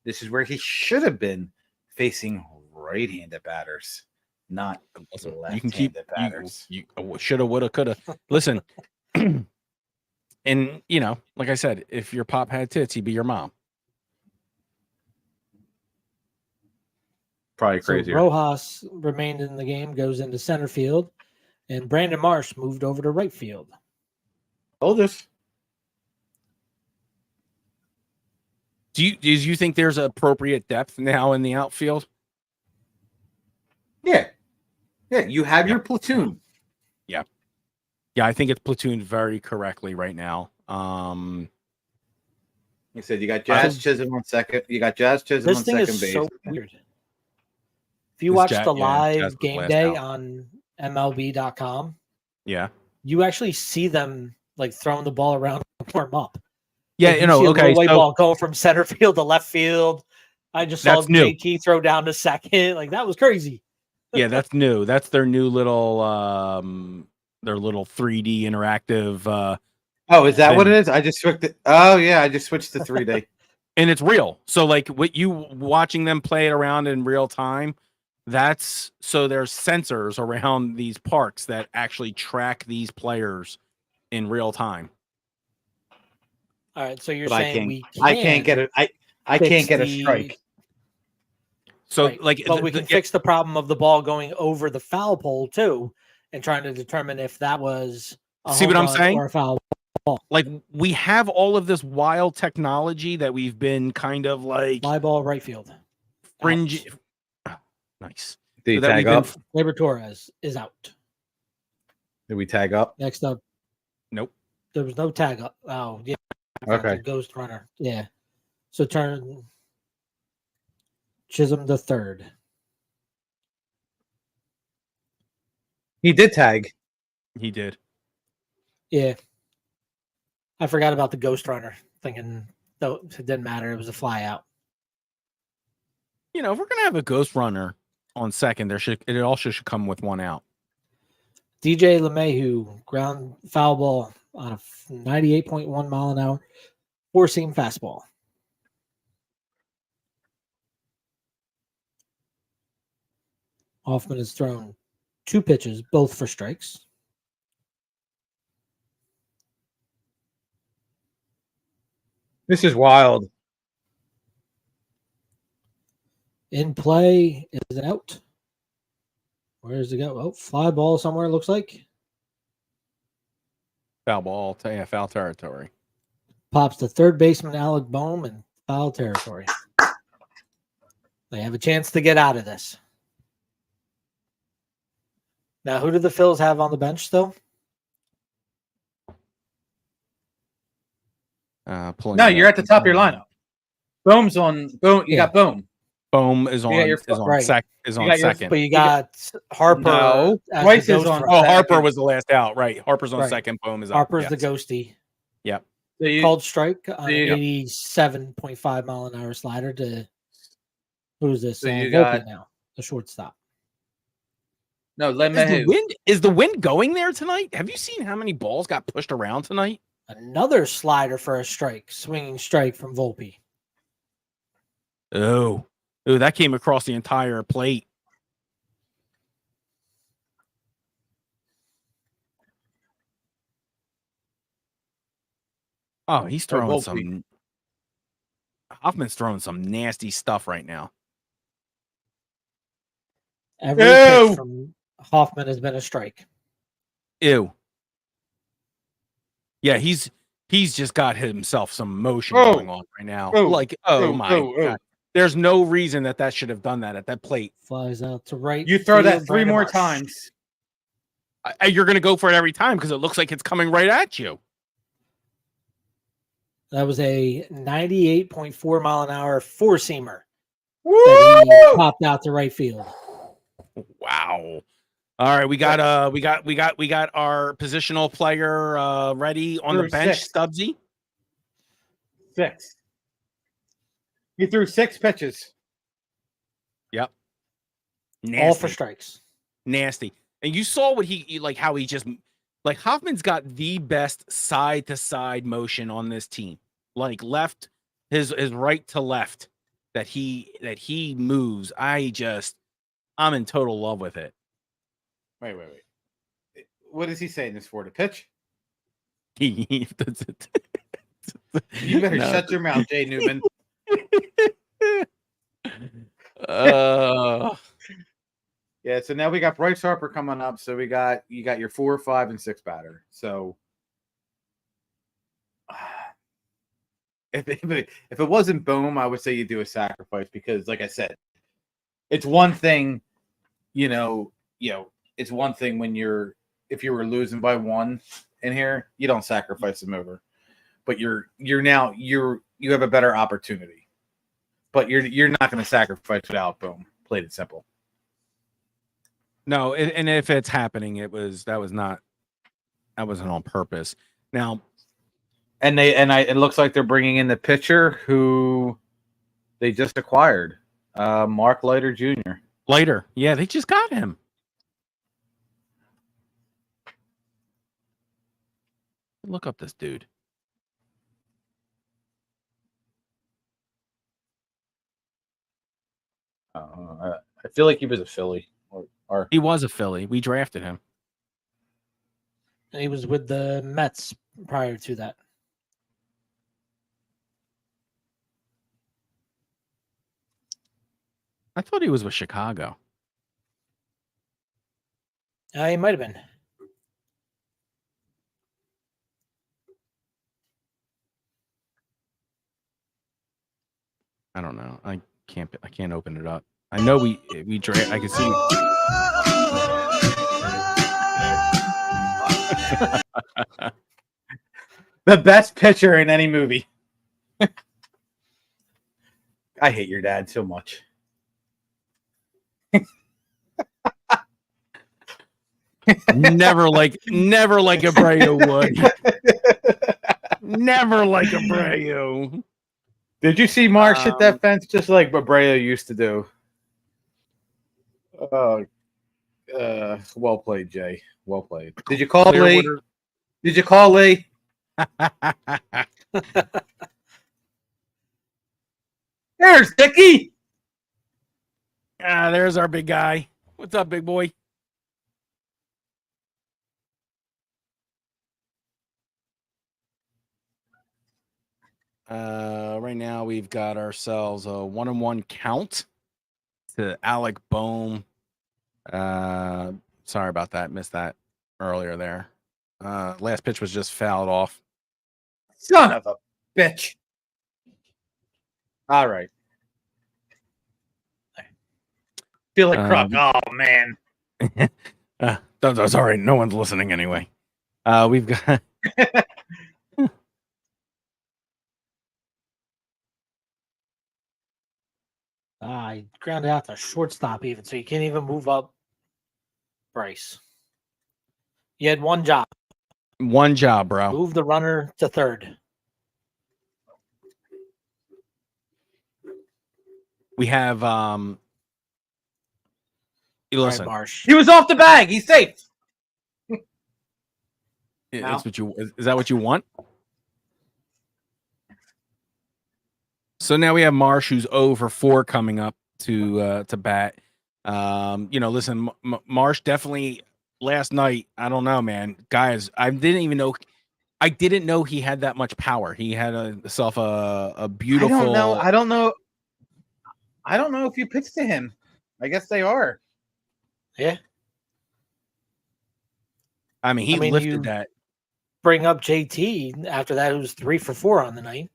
This is where he should have been facing right-handed batters, not Listen, you left-handed can keep batters. you shoulda, woulda, coulda. Listen, and like I said, if your pop had tits, he'd be your mom. Probably So crazier. Rojas remained in the game, goes into center field, and Brandon Marsh moved over to right field. Told us. Do you think there's appropriate depth now in the outfield? Yeah. You have your platoon. Yeah, I think it's platooned very correctly right now. You said you got Jazz Chisholm on second. You got Jazz Chisholm This on thing second is base. so weird. If you This watch Jazz- the yeah, Jazz live was game last day out. on MLB.com, Yeah, you actually see them like throwing the ball around to warm up. yeah, Like, you see a okay. little white So ball going from center field to left field. I just saw That's new. JT throw down to second. Like, that was crazy. yeah, that's new. That's their new little 3D interactive. Oh, is that thing. what it is? I just switched it. Oh yeah, I just switched to 3D. And it's real. So like what you watching them play it around in real time, there's sensors around these parks that actually track these players in real time. All right, so you're But saying I can't get it. I can't get a strike. So right, like but we can fix the problem of the ball going over the foul pole too, and trying to determine if that was a See home what I'm run saying? or a foul. like we have all of this wild technology that we've been kind of like Fly ball right field. fringe. Out. Nice. Did you So that tag we've been- up? Labor Torres is out. Did we tag up? Next up, Nope. there was no tag up. Oh, yeah. Okay. Ghost runner. Yeah. So turn Chisholm the third. He did tag. He did. Yeah. I forgot about the ghost runner, thinking though it didn't matter. It was a fly out. If we're gonna have a ghost runner on second, it also should come with one out. DJ LeMahieu, ground foul ball on a 98.1 mile an hour, four seam fastball. Hoffman has thrown two pitches, both for strikes. This is wild. In play is an out. Where does it go? Oh, fly ball somewhere, it looks like. Foul ball, foul territory. Pops to third baseman Alec Boehm in foul territory. They have a chance to get out of this. Now, who do the Phils have on the bench still? No, you're at the top of your lineup. Boom's on. Boom. You got Boom. Boom is on. your- Is on right. sec. Is You on got your- second. But you got Harper. No, as Bryce the is ghost on- runner. Oh, Harper second. was the last out. Right. Harper's on Right. second. Boom is out. Harper's Yes. the ghosty. Yep. So you, Called strike on you- an 87.5 mile an hour slider to who's this? So you Volpe got- now, the shortstop. no, let Is the wind going there tonight? Have you seen how many balls got pushed around tonight? Another slider for a strike, swinging strike from Volpe. Oh, that came across the entire plate. Oh, he's throwing Volpe. some. Hoffman's throwing some nasty stuff right now. Every Ew. pitch from Hoffman has been a strike. Ew. Yeah, he's just got himself some motion Oh. going on right now. Oh. Like, my God. There's no reason that should have done that at that plate. Flies out to right. You throw that field, three Brandon more Marsh. times. You're going to go for it every time because it looks like it's coming right at you. That was a 98.4 mile an hour four seamer that Woo! he popped out to right field. Wow. All right, we got our positional player ready on the Threw bench, 6. Stubbsy. 6. He threw 6 pitches. Yep. Nasty. All for strikes. Nasty. And you saw what he like how he just like Hoffman's got the best side to side motion on this team. Like left his right to left that he moves. I'm in total love with it. Wait. What is he saying this for? To pitch? You You better shut your mouth, Jay Newman. Yeah, so now we got Bryce Harper coming up. So you got your 4, 5, and 6 batter. So if it wasn't Boom, I would say you do a sacrifice because, like I said, it's one thing, it's one thing when if you were losing by 1 in here, you don't sacrifice him over, but you have a better opportunity, but you're not going to sacrifice without Boom. Played it simple. No, and if it's happening, that wasn't on purpose. Now, it looks like they're bringing in the pitcher who they just acquired, Mark Leiter Jr. Later, yeah, they just got him. Look up this dude. I feel like he was a Philly. Or He was a Philly. We drafted him. And he was with the Mets prior to that. I thought he was with Chicago. He might have been. I don't know. I can't open it up. I know we draft. I can see. the best pitcher in any movie. I hate your dad so much. Never like Abreu would. Never like Abreu. Did you see Marsh hit that fence just like Abreu used to do? Well played, Jay. Well played. Did you call Lee? Did you call Lee? There's Dickie. There's our big guy. What's up, big boy? Right now we've got ourselves a 1-1 count to Alec Bohm. Sorry about that. Missed that earlier there. Last pitch was just fouled off. Son of a bitch. All right. Feel like Croc. Oh, man. That's all right. No one's listening anyway. We've got... I grounded out to shortstop even, so you can't even move up Bryce. You had one job. One job, bro. Move the runner to third. We have listen. Right, Marsh. He was off the bag. He's safe. That's what is that what you want? So now we have Marsh, who's 0 for 4 coming up to bat. Listen, Marsh definitely last night. I don't know, man, guys. I didn't know he had that much power. He had himself a beautiful. I don't know if you pitched to him. I guess they are. Yeah. I mean, he lifted that. Bring up JT after that. It was 3 for 4 on the night.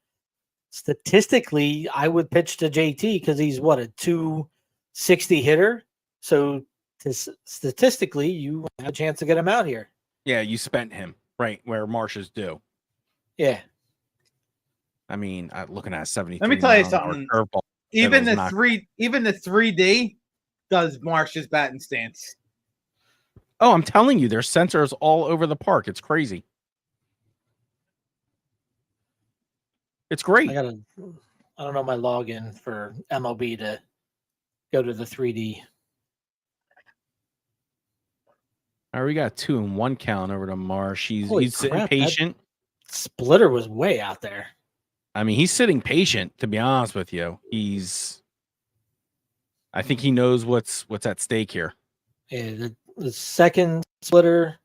Statistically, I would pitch to JT because he's a 260 hitter. So statistically, you have a chance to get him out here. Yeah, you spent him right where Marshes do. Yeah. I mean, looking at 73. Let me tell you something. Curveball, Even the 3D does Marsh's batting stance. Oh, I'm telling you, there's sensors all over the park. It's crazy. It's great. I don't know my login for MLB to go to the 3D. All right, we got 2-1 count over to Marsh. Holy He's sitting crap, that- patient. Splitter was way out there. I mean, he's sitting patient, to be honest with you. I think he knows what's at stake here. Yeah, the second splitter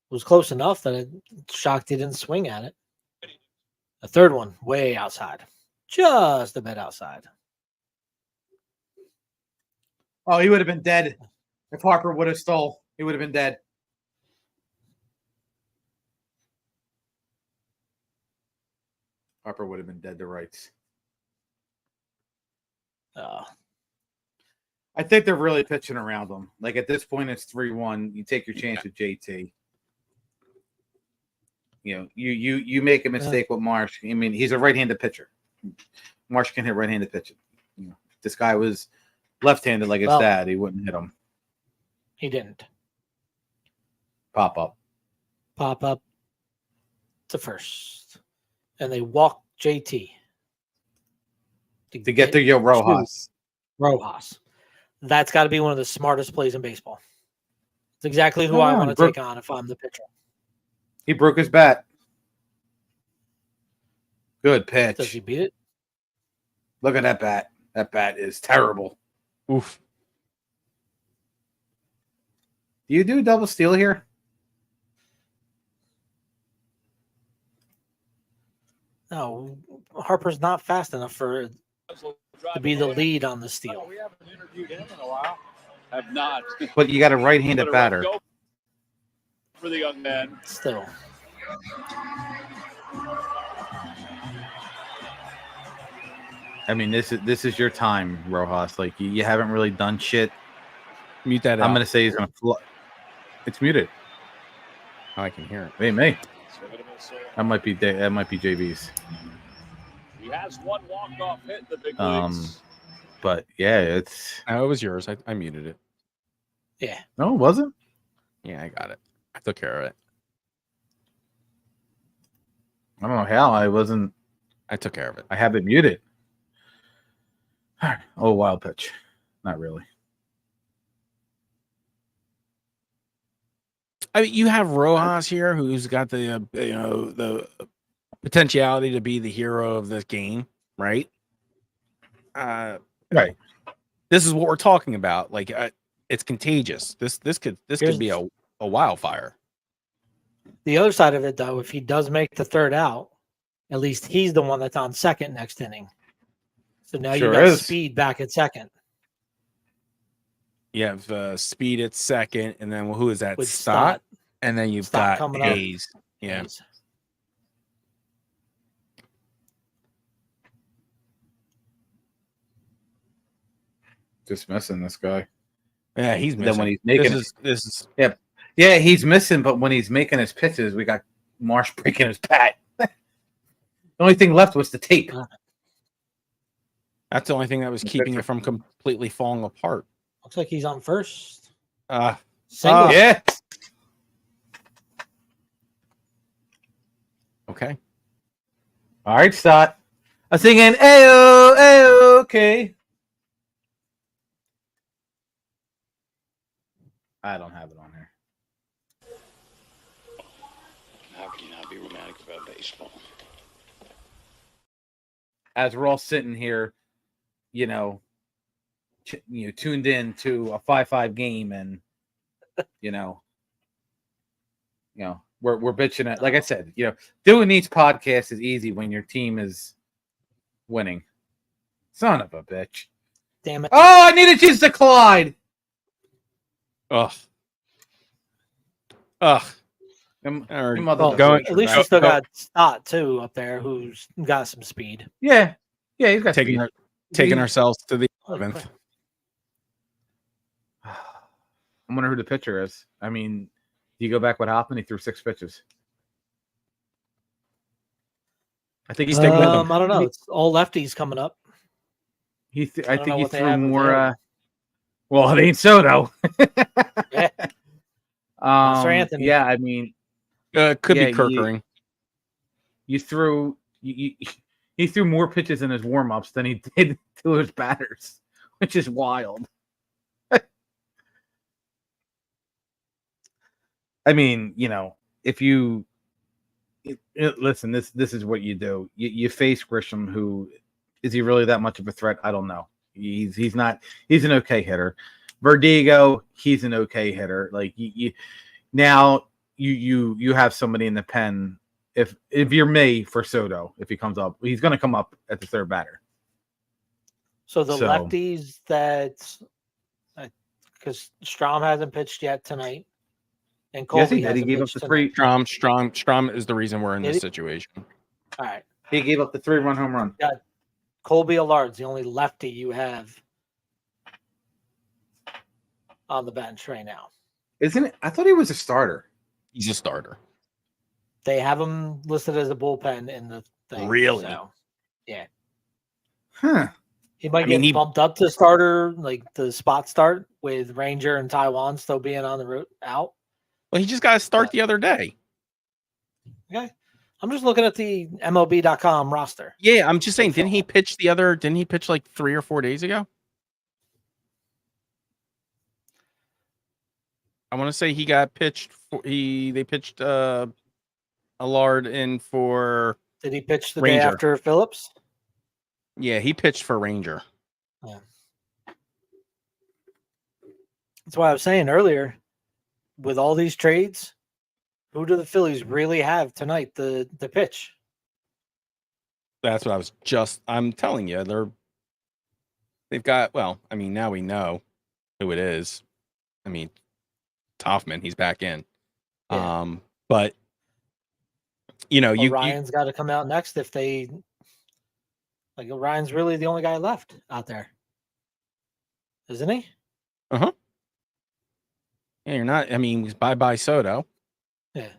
was close enough that it shocked he didn't swing at it. The third one, way outside. Just a bit outside. Oh, he would have been dead if Harper would have stole. He would have been dead. Harper would have been dead to rights. I think they're really pitching around him. Like at this point, it's 3-1. You take your chance with JT. You know, you make a mistake with Marsh. I mean, he's a right-handed pitcher. Marsh can hit right-handed pitching. You know, if this guy was left-handed like his dad, he wouldn't hit him. He didn't. Pop up to first. And they walked JT. To get to your Rojas. Rojas. That's got to be one of the smartest plays in baseball. It's exactly who I want to take on if I'm the pitcher. He broke his bat. Good pitch. Does he beat it? Look at that bat. That bat is terrible. Oof. Do you do double steal here? No, Harper's not fast enough to be the lead on the steal. We haven't interviewed him in a while. Have not. But you got a right-handed batter. For the young man. Still. I mean, this is your time, Rojas. Like you haven't really done shit. Mute that. I'm gonna say he's gonna. It's muted. Oh, I can hear it. Hey, me. That might be JB's. He has one walk-off hit in the big leagues. But yeah, it's. Oh, it was yours. I muted it. Yeah. No, it wasn't. Yeah, I got it. I took care of it. I don't know how I wasn't. I took care of it. I have it muted. All right. Oh, wild pitch. Not really. I mean, you have Rojas here, who's got the the potentiality to be the hero of this game, right? Right. This is what we're talking about. Like, it's contagious. This could be a wildfire. The other side of it, though, if he does make the third out, at least he's the one that's on second next inning. So now you got Speed back at second. You have Speed at second, and then who is that? With Stott. And then you've Stott got Hayes. Yeah. Hayes. Just missing this guy. Yeah, he's missing. Then when he's making this is yeah, he's missing. But when he's making his pitches, we got Marsh breaking his bat. The only thing left was the tape. That's the only thing that was keeping it from completely falling apart. Looks like he's on first. Single. Yeah. Okay. All right, Stott. I'm singing Ayo, Ayo, okay. I don't have it on here. How can you not be romantic about baseball? As we're all sitting here, tuned in to a 5-5 game, and we're bitching at. Like I said, doing these podcasts is easy when your team is winning. Son of a bitch! Damn it! Oh, I needed you to collide. Ugh. At least you still got Stott too up there, who's got some speed. Yeah, he's got taking ourselves to the 11th. I wonder who the pitcher is. I mean, do you go back what happened? He threw 6 pitches. I think he's taking with him. I don't know. It's all lefties coming up. I think he threw more. Well, it ain't Soto. Yeah. Monster Anthony. Yeah, I mean, Could Yeah, be Kirkering. he threw more pitches in his warm-ups than he did to his batters, which is wild. I mean, if you listen, this is what you do. You face Grisham, who is he really that much of a threat? I don't know. He's not. He's an okay hitter. Verdugo, he's an okay hitter. Like now you have somebody in the pen. If you're me for Soto, if he comes up, he's going to come up at the third batter. So the lefties that, because Strom hasn't pitched yet tonight, and Colby Yes, he did. He hasn't gave up pitched the three. Strom is the reason we're in this situation. All right. He gave up the 3-run home run. Colby Allard's the only lefty you have on the bench right now. Isn't it? I thought he was a starter. He's a starter. They have him listed as a bullpen in the thing. Really? So, yeah. Huh. He might get bumped up to starter, like the spot start with Ranger and Taiwan still being on the route out. Well, he just got to start the other day. Okay. I'm just looking at the MLB.com roster. Yeah, I'm just saying, didn't he pitch like 3 or 4 days ago? I want to say he got pitched. They pitched Allard in for. Did he pitch the Ranger. day after Phillips? Yeah, he pitched for Ranger. Yeah. That's why I was saying earlier, with all these trades, who do the Phillies really have tonight? The pitch. That's what I'm telling you. They've got. Well, I mean, now we know who it is. I mean, Hoffman, he's back in. Yeah. But Ryan's got to come out next if they. Like Ryan's really the only guy left out there, isn't he? Yeah, you're not. I mean, bye Soto. Yeah.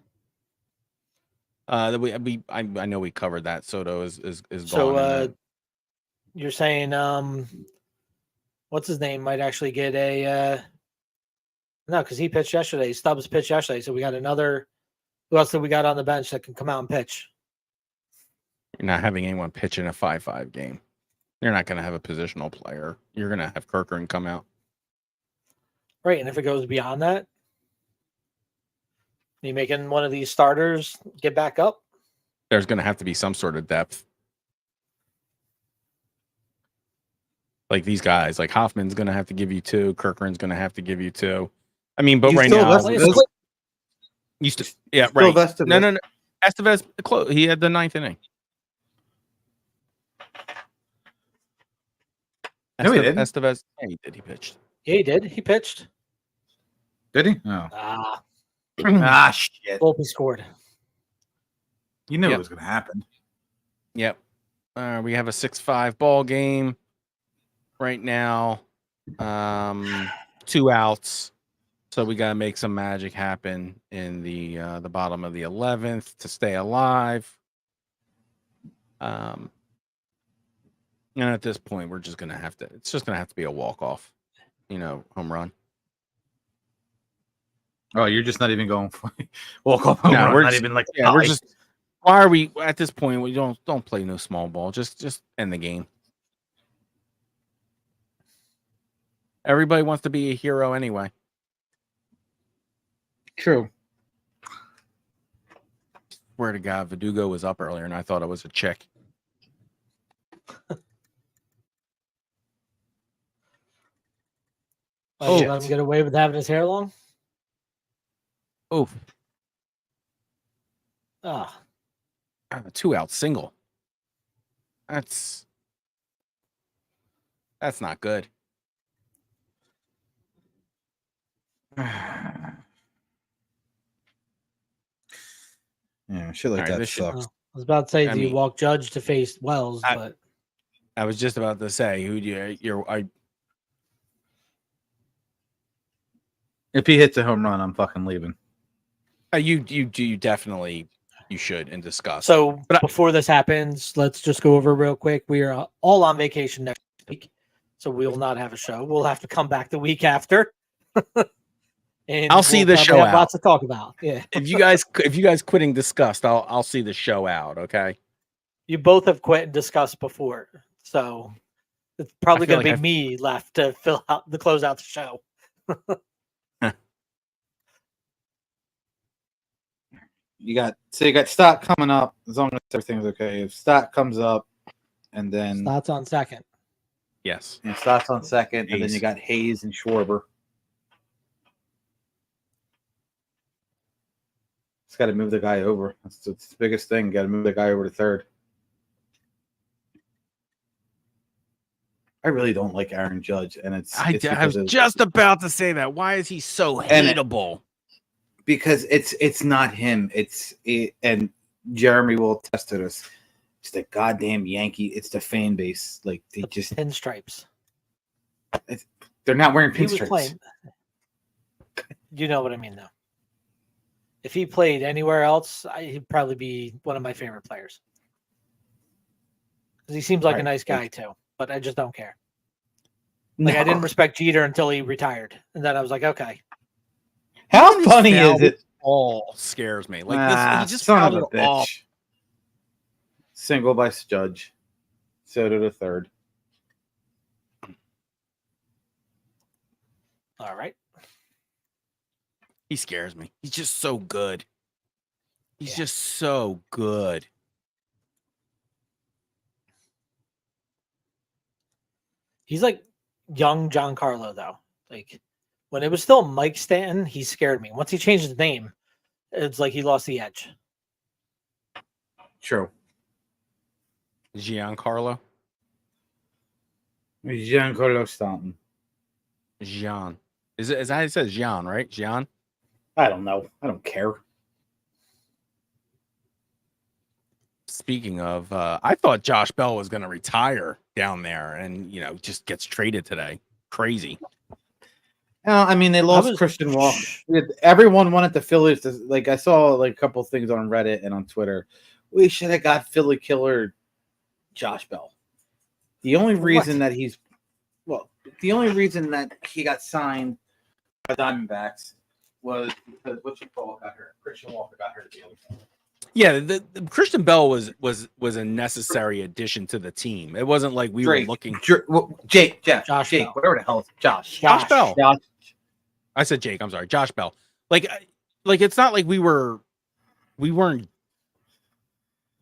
I know we covered that. Soto is gone. So you're saying what's his name might actually get a no, because he pitched yesterday. Stubbs pitched yesterday, so we got another. Who else did we got on the bench that can come out and pitch? You're not having anyone pitch in a 5-5 game. You're not going to have a positional player. You're going to have Kirkering come out. Right, and if it goes beyond that, you making one of these starters get back up? There's going to have to be some sort of depth. Like these guys, like Hoffman's going to have to give you 2. Kirkering's going to have to give you 2. I mean, but right now, used to, yeah, right. No. Estevez, he had the 9th inning. No, he didn't. Estevez, yeah, he did. He pitched. Yeah, he did. He pitched. Did he? Oh. Shit. Volpe scored. You knew it was going to happen. Yep. We have a 6-5 ball game right now. 2 outs. So we got to make some magic happen in the bottom of the 11th to stay alive. And at this point, we're just gonna have to. It's just gonna have to be a walk-off, home run. Oh, you're just not even going for walk-off home run. We're not just, even like. Yeah, we're just. Why are we at this point? We don't play no small ball. Just end the game. Everybody wants to be a hero anyway. True. Swear to God, Verdugo was up earlier, and I thought it was a chick. Let him get away with having his hair long? Oh. A 2-out single. That's not good. Yeah, shit like that sucks. I was about to say, do you walk Judge to face Wells? But I was just about to say, if he hits a home run, I'm fucking leaving. You definitely should and discuss. So, before this happens, let's just go over real quick. We are all on vacation next week. so we will not have a show. We'll have to come back the week after. And I'll see the probably show have out. lots to talk about. Yeah. If you guys quitting disgust, I'll see the show out. Okay. You both have quit and discussed before. So it's probably feel going to like be me left to close out the show. You got stock coming up as long as everything's okay. If stock comes up, and then Thoughts on second. Yes. stock's on second, and then Hayes. you got Hayes and Schwarber. It's got to move the guy over. That's the biggest thing. Got to move the guy over to third. I really don't like Aaron Judge, and I was just about to say that. Why is he so And hateable? because it's not him. And Jeremy will attest to this. It's the goddamn Yankee. It's the fan base. Like they just Pinstripes. they're not wearing He was pinstripes. playing. You know what I mean, though. If he played anywhere else, he'd probably be one of my favorite players. Because he seems like a Right. nice guy too, but I just don't care. Like I didn't No. respect Jeter until he retired, and then I was like, okay, How funny is it? All scares me. Like this, he just son fouled of a it off. bitch. Single by Judge. So to the third. all right. He scares me. He's just so good. He's Yeah. just so good. He's like young Giancarlo, though. Like when it was still Mike Stanton, he scared me. Once he changed his name, it's like he lost the edge. True. Giancarlo. Giancarlo Stanton. Gian. Is that how it says Gian, right? Gian? I don't know. I don't care. Speaking of, I thought Josh Bell was going to retire down there and, just gets traded today. Crazy. I mean, they lost Christian Walker. Everyone wanted the Phillies to, like, I saw like a couple things on Reddit and on Twitter. We should have got Philly killer Josh Bell. The only reason that he got signed by Diamondbacks was because Christian Walker got hurt at the other time. Yeah, the Christian Bell was a necessary addition to the team. It wasn't like we were looking. Jeff, Jake, Josh Bell. Whatever the hell, Josh Bell. Josh. I said Jake. I'm sorry, Josh Bell. Like it's not like we weren't.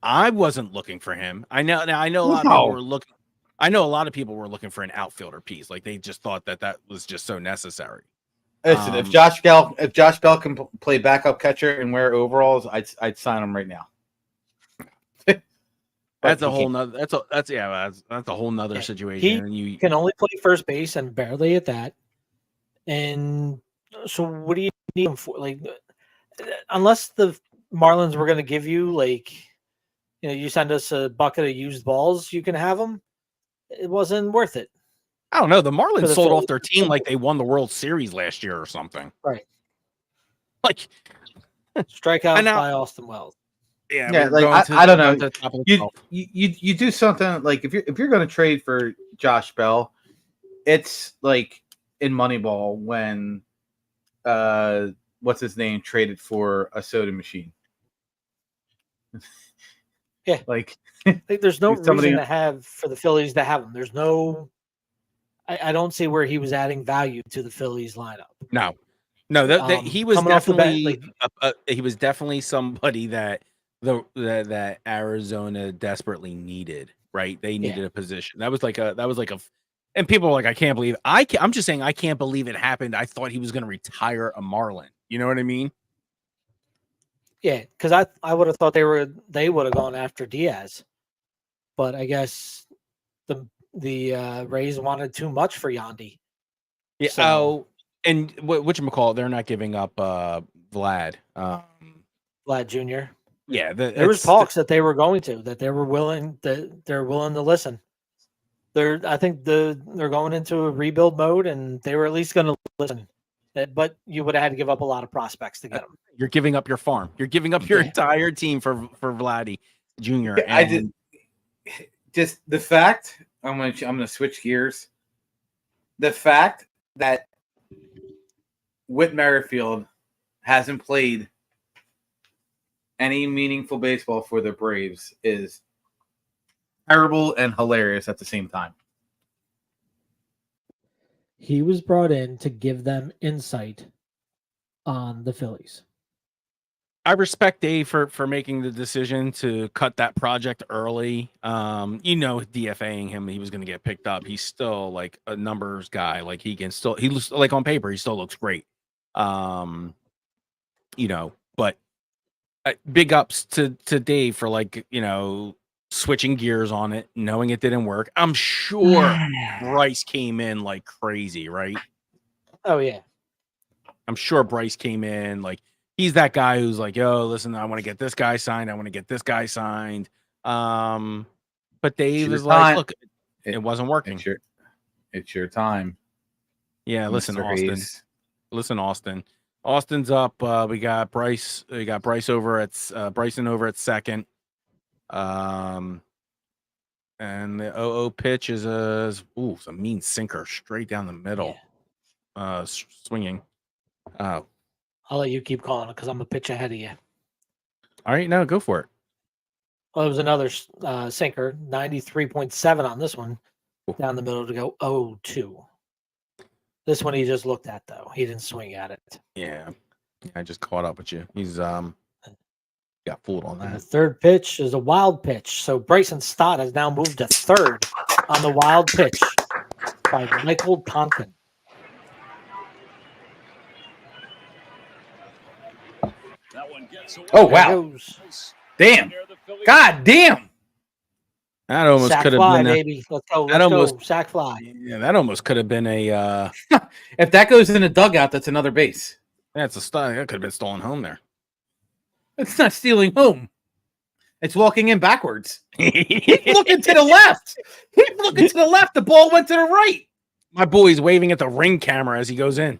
I wasn't looking for him. I know. Now I know a lot of people were looking. I know a lot of people were looking for an outfielder piece. Like they just thought that was just so necessary. Listen, if Josh Bell can play backup catcher and wear overalls, I'd sign him right now. That's a whole nother. That's a whole nother situation. He can only play first base and barely at that. And so, what do you need him for? Like, unless the Marlins were going to give you you send us a bucket of used balls, you can have them. It wasn't worth it. I don't know. The Marlins sold off their team like they won the World Series last year or something. Right. Like strikeout by Austin Wells. Yeah. Like I don't know. You do something like if you're going to trade for Josh Bell, it's like in Moneyball when what's his name traded for a soda machine. Yeah. Like there's no reason to have for the Phillies to have him. There's no. I don't see where he was adding value to the Phillies lineup. No, that he was definitely he was definitely somebody that that Arizona desperately needed. Right, they needed a position. That was like a, and people were like, I can't believe I'm just saying I can't believe it happened. I thought he was going to retire a Marlin. You know what I mean? Yeah, because I would have thought they would have gone after Diaz, but I guess the Rays wanted too much for Yandy. Yeah. So, and whatchamacallit, they're not giving up Vlad. Vlad Jr. Yeah, there was talks that they were going to, that they're willing to listen. I think they're going into a rebuild mode, and they were at least going to listen. But you would have had to give up a lot of prospects to get them. You're giving up your farm. You're giving up your entire team for Vladdy Jr. I did just the fact. I'm gonna switch gears. the fact that Whit Merrifield hasn't played any meaningful baseball for the Braves is terrible and hilarious at the same time. He was brought in to give them insight on the Phillies. I respect Dave for making the decision to cut that project early. DFAing him, he was going to get picked up. He's still like a numbers guy. Like he looks like on paper, he still looks great. But big ups to Dave for switching gears on it, knowing it didn't work. I'm sure Bryce came in like crazy, right? Oh yeah. I'm sure Bryce came in like he's that guy who's like, yo, listen, I want to get this guy signed. I want to get this guy signed. But Dave is like, look, it wasn't working. It's your time. Yeah, listen, Mr. Austin. Hayes. Listen, Austin. Austin's up. We got Bryce. We got Bryson over at second. And the 0-0 pitch is a mean sinker straight down the middle. Yeah. Swinging. I'll let you keep calling it because I'm a pitch ahead of you. All right, now go for it. Well, it was another sinker, 93.7 on this one, down the middle to go 0-2. This one he just looked at, though. He didn't swing at it. Yeah, I just caught up with you. He's got fooled on And the that. third pitch is a wild pitch. So Bryson Stott has now moved to third on the wild pitch by Michael Tonkin. That one gets away. Oh, There wow. goes. Damn. Near the Phillies. God damn. That almost Sack could have fly, been. baby. Let's go. that Let's go. almost- Sack fly. Yeah, that almost could have been a. If that goes in a dugout, that's another base. That's a stud. That could have been stolen home there. It's not stealing home. It's walking in backwards. He's looking to the left. He's looking to the left. The ball went to the right. My boy's waving at the ring camera as he goes in.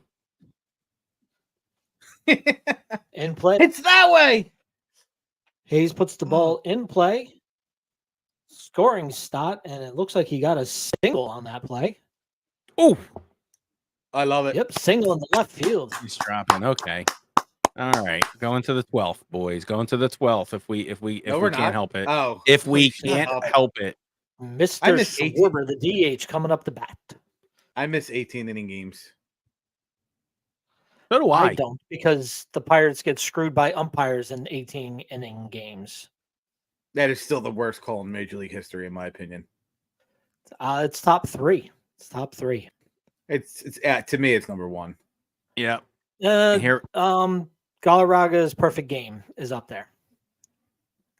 In play. It's that way. Hayes puts the ball in play. Scoring Stott, and it looks like he got a single on that play. Oh, I love it. Yep, single in the left field. he's dropping. Okay. All right. Going to the 12th, boys. Going to the 12th if we No, we're can't not. help it. Oh, If we shut can't up. help it. I Mr. miss 18. Schwarber, the DH, coming up the bat. I miss 18 inning games. So do I I. don't, because the Pirates get screwed by umpires in 18-inning games. That is still the worst call in Major League history, in my opinion. It's top three. It's top three. It's to me, it's number one. Yeah. Galarraga's perfect game is up there.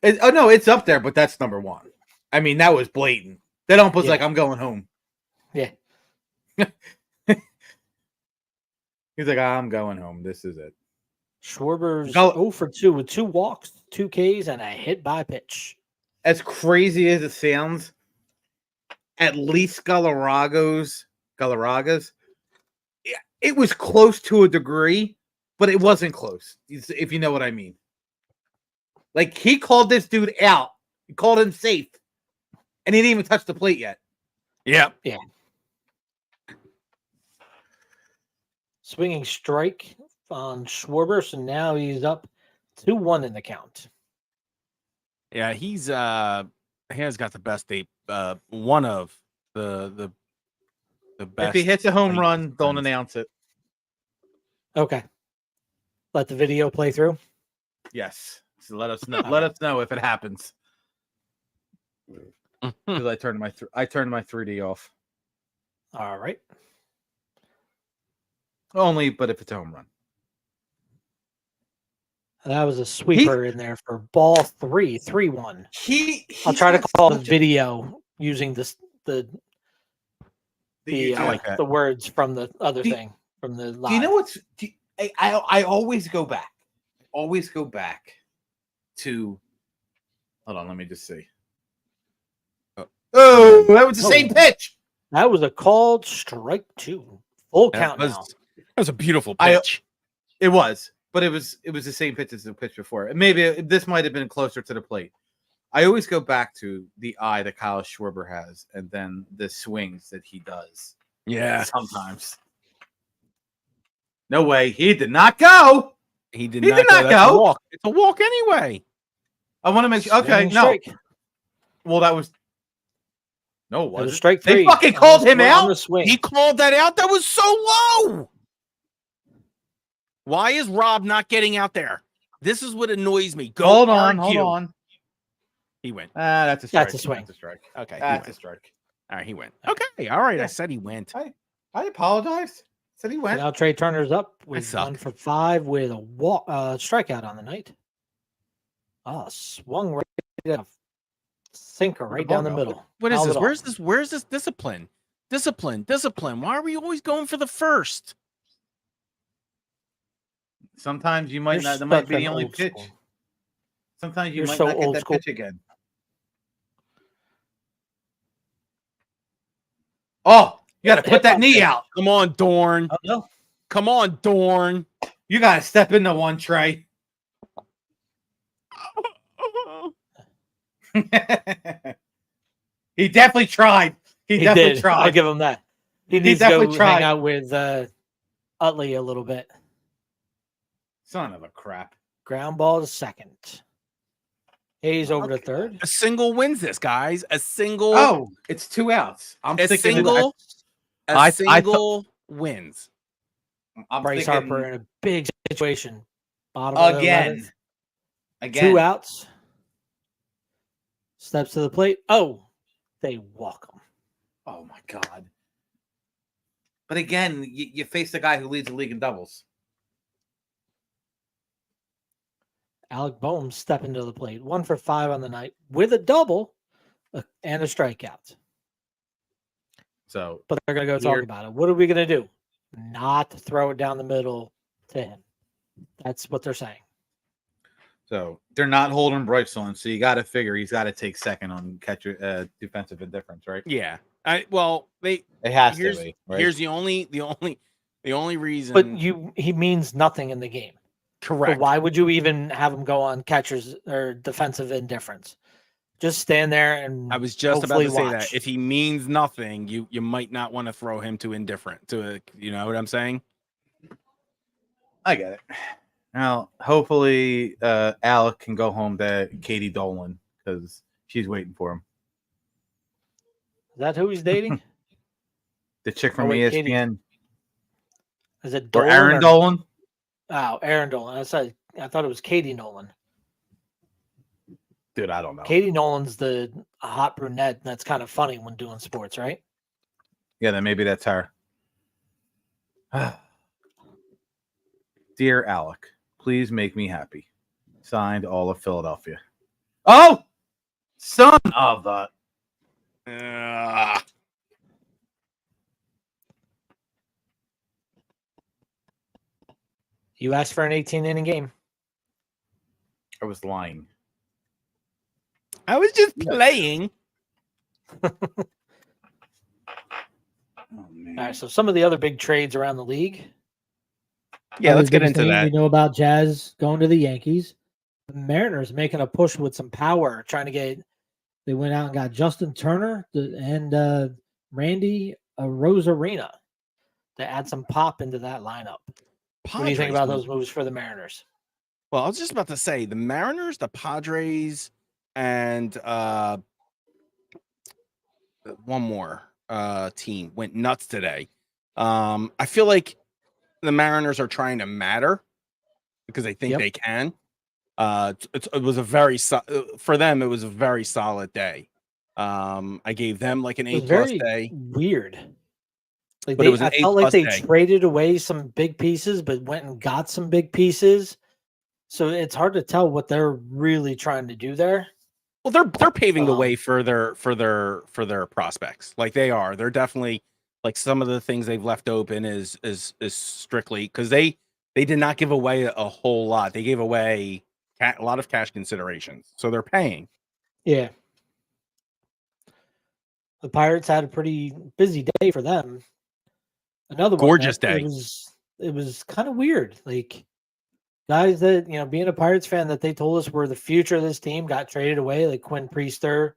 No, it's up there, but that's number one. I mean, that was blatant. That ump was Yeah. like, "I'm going home." Yeah. He's like, "I'm going home. This is it." Schwarber's Gal- 0 for 2 with 2 walks, 2 Ks, and a hit by pitch. As crazy as it sounds, at least Galarraga's, it was close to a degree, but it wasn't close, if you know what I mean. Like, he called this dude out. He called him safe, and he didn't even touch the plate yet. Yeah. Swinging strike on Schwarber, so now he's up 2-1 in the count. Yeah, he has got the best date. One of the best. If he hits a home late run, don't runs. announce it. Okay. Let the video play through. Yes. So let us know. Let us know if it happens. Because I turned my 3D off. All right. Only, but if it's a home run. That was a sweeper in there for ball 3, 3-1. I'll try to call the video using this the the words from the other thing from the live. Do you know what's? I always go back. To. Hold on, let me just see. Oh, that was the same pitch. That was a called strike 2. Full count now. That was a beautiful pitch. It was, but it was the same pitch as the pitch before. Maybe this might have been closer to the plate. I always go back to the eye that Kyle Schwarber has, and then the swings that he does. Yeah, Sometimes. No way. He did not go. he did He not did go. not That's a go. walk. It's a walk anyway. I want to make sure. Okay, Swinging no. strike. Well, that was. No, it It was wasn't. strike They three. fucking on called the him sw- on the out. swing. He called that out. That was so low. Why is Rob not getting out there? This is what annoys me. Go Hold on. argue. He went. That's a strike. That's a swing. That's a strike. Okay. He That's a went. strike. All right. He went. Okay. All right. Yeah. I said he went. I apologize. Said he So went. now Trey Turner's up with suck. 1 for 5 with a strikeout on the night. Swung right at a sinker right down the middle. What is Fouled this? it Where's off. this? Where's this discipline? Discipline. Why are we always going for the first? Sometimes you might You're not. That might stuck be the in only old pitch. school. Sometimes you You're might so not get old that school. pitch again. Oh, you got to put Hit that by knee pitch. out. Come on, Dorn. Oh, no. Come on, Dorn. You got to step into one, Trey. He definitely tried. He He definitely did. tried. I'll give him that. He needs to definitely go tried. hang out with Utley a little bit. Son of a crap. Ground ball to second. Hayes over to Okay. third. A single wins this, guys. A single. Oh, it's 2 outs. I'm a thinking. single. I single wins. I'm Bryce thinking Harper in a big situation. Bottom of the again. 11th. Again. 2 outs. Steps to the plate. Oh, they walk him. Oh my god. But again, you face the guy who leads the league in doubles. Alec Boehm stepping to the plate. 1 for 5 on the night with a double and a strikeout. So But they're going to go talk Weird. about it. What are we going to do? Not throw it down the middle to him. That's what they're saying. they're not holding Bryce on, so you got to figure he's got to take second on catcher defensive indifference, right? Yeah. It has here's, to be. Right? Here's the only reason. But he means nothing in the game. correct. But why would you even have him go on catchers or defensive indifference? Just stand there and I was just about to hopefully say watch. that if he means nothing, you might not want to throw him to indifferent. You know what I'm saying? I get it. Now, hopefully, Alec can go home to Katie Dolan because she's waiting for him. Is that who he's dating? The chick from wait, Katie- ESPN Is it or Dolan Aaron Dolan. Oh, Aaron Dolan. I thought it was Katie Nolan. Dude, I don't know. Katie Nolan's the hot brunette. And that's kind of funny when doing sports, right? Yeah, then maybe that's her. Dear Alec, please make me happy. Signed, all of Philadelphia. Oh, son of a. You asked for an 18-inning game. I was lying. I was just playing. Oh, man. All right, so some of the other big trades around the league. Yeah, let's get biggest into thing that. We know about Jazz going to the Yankees. The Mariners making a push with some power, trying to get. They went out and got Justin Turner and Randy Rosarina to add some pop into that lineup. What do you think about those moves for the Mariners? Well, I was just about to say the Mariners, the Padres, and one more team went nuts today. I feel like the Mariners are trying to matter because they think they can. It was a very for them. It was a very solid day. I gave them like an A+ day. Weird. Like But it was an I felt like A+ they day. traded away some big pieces, but went and got some big pieces. So it's hard to tell what they're really trying to do there. Well, they're paving the way for their prospects. Like they are. They're definitely like some of the things they've left open is strictly because they did not give away a whole lot. They gave away a lot of cash considerations, so they're paying. Yeah. The Pirates had a pretty busy day for them. Another Gorgeous one that day. It was kind of weird. Like guys that, being a Pirates fan that they told us were the future of this team got traded away, like Quinn Priester.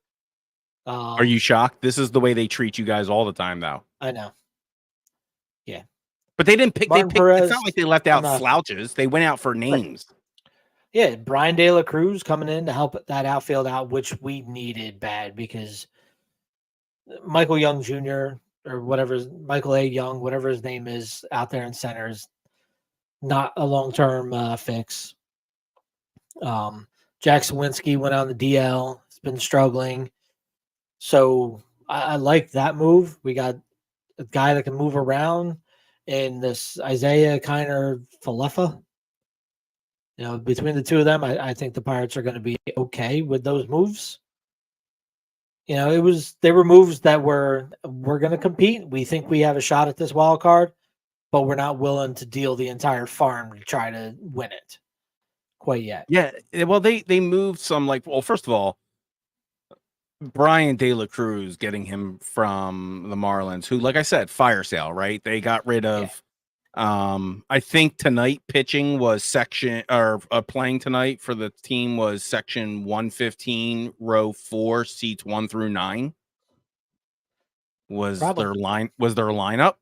Are you shocked? This is the way they treat you guys all the time, though. I know. But they didn't pick. Martin They picked. It's Perez. not like they left out I'm, slouches. They went out for names. Yeah, Brian De La Cruz coming in to help that outfield out, which we needed bad because Michael Young Jr. or whatever, Michael A. Young, whatever his name is, out there in center is not a long-term fix. Jack Sawinski went on the DL. He's been struggling. So I like that move. We got a guy that can move around in this Isaiah Kiner Falefa. You know, between the two of them, I think the Pirates are going to be okay with those moves. You know, they were moves that we're going to compete. We think we have a shot at this wild card, but we're not willing to deal the entire farm to try to win it quite yet. Yeah. Well, they moved some. Well, first of all, Brian De La Cruz, getting him from the Marlins, who, like I said, fire sale, right? They got rid of. I think tonight pitching was playing tonight for the team was section 115, row 4, seats 1 through 9. Was Probably. their lineup?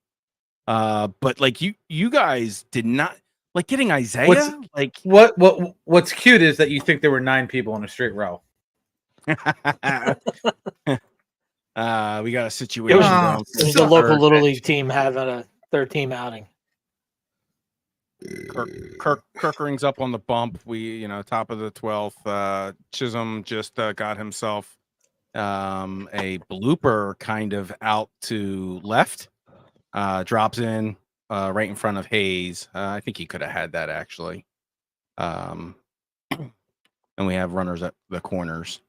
But like you guys did not like getting Isaiah. What's cute is that you think there were 9 people in a straight row. We got a situation going. It was the local little league team having a third team outing. Kirk rings up on the bump. We, top of the 12th. Chisholm just got himself a blooper kind of out to left. Drops in right in front of Hayes. I think he could have had that actually. And we have runners at the corners.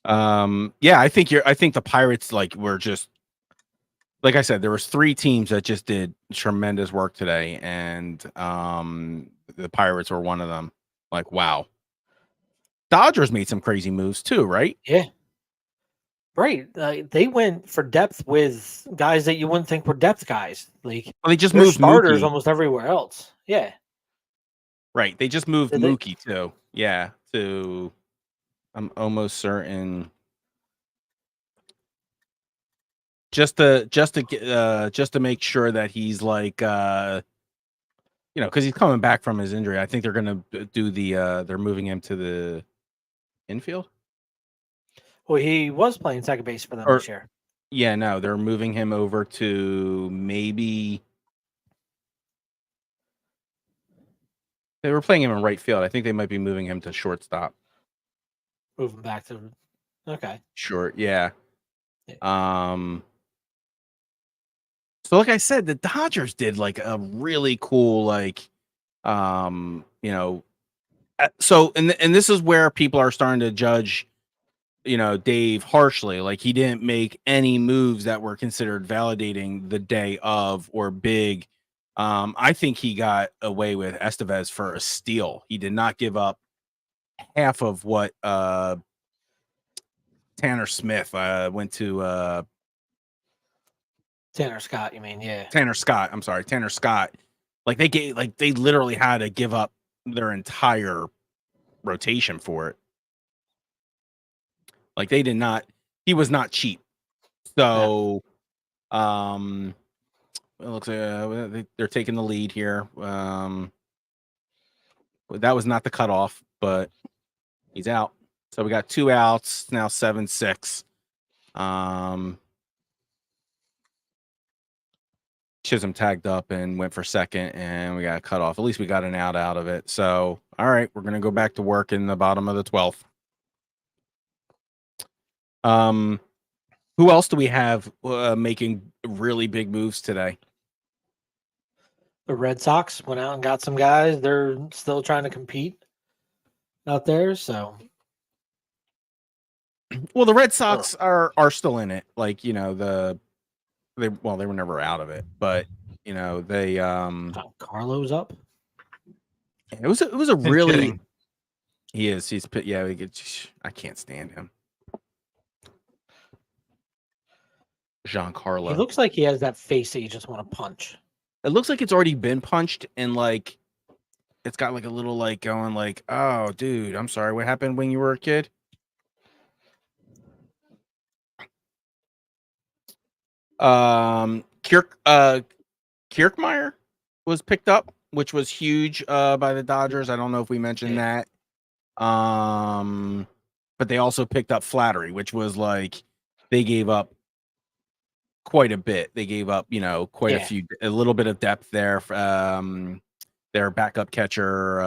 I think the Pirates were just, like I said, there was 3 teams that just did tremendous work today, and the Pirates were one of them. Like, wow. Dodgers made some crazy moves too, right? Yeah. Right. They went for depth with guys that you wouldn't think were depth guys. Like, well, they just there's moved starters Mookie. almost everywhere else. Yeah. Right. They just moved Did they? Mookie too. Yeah. I'm almost certain. Just to make sure that he's because he's coming back from his injury. I think they're gonna do they're moving him to the infield. Well, he was playing second base for them this year. Yeah, no, they're moving him over to maybe. They were playing him in right field. I think they might be moving him to shortstop. Moving back to, okay. Short, yeah. Yeah. So like I said, the Dodgers did a really cool so and this is where people are starting to judge Dave harshly. Like, he didn't make any moves that were considered validating the day of or big. I think he got away with Estevez for a steal. He did not give up half of what Tanner Smith went to Tanner Scott, you mean? Yeah. Tanner Scott. I'm sorry, Tanner Scott. They literally had to give up their entire rotation for it. Like, they did not. He was not cheap. So, it looks like they're taking the lead here. That was not the cutoff, but he's out. So we got 2 outs now, 7-6. Chisholm tagged up and went for second, and we got cut off. At least we got an out of it. So, all right, we're gonna go back to work in the bottom of the 12th. Who else do we have making really big moves today? The Red Sox went out and got some guys. They're still trying to compete out there. So, well, the Red Sox are still in it. They were never out of it, but they Carlo's up. It was a really kidding. He's I can't stand him. Giancarlo. He looks like he has that face that you just want to punch. It looks like it's already been punched, and it's got a little going oh, dude, I'm sorry, what happened when you were a kid? Kierkemeyer was picked up, which was huge by the Dodgers. I don't know if we mentioned that. But they also picked up Flattery, which was like they gave up quite a bit. They gave up, a little bit of depth there. Their backup catcher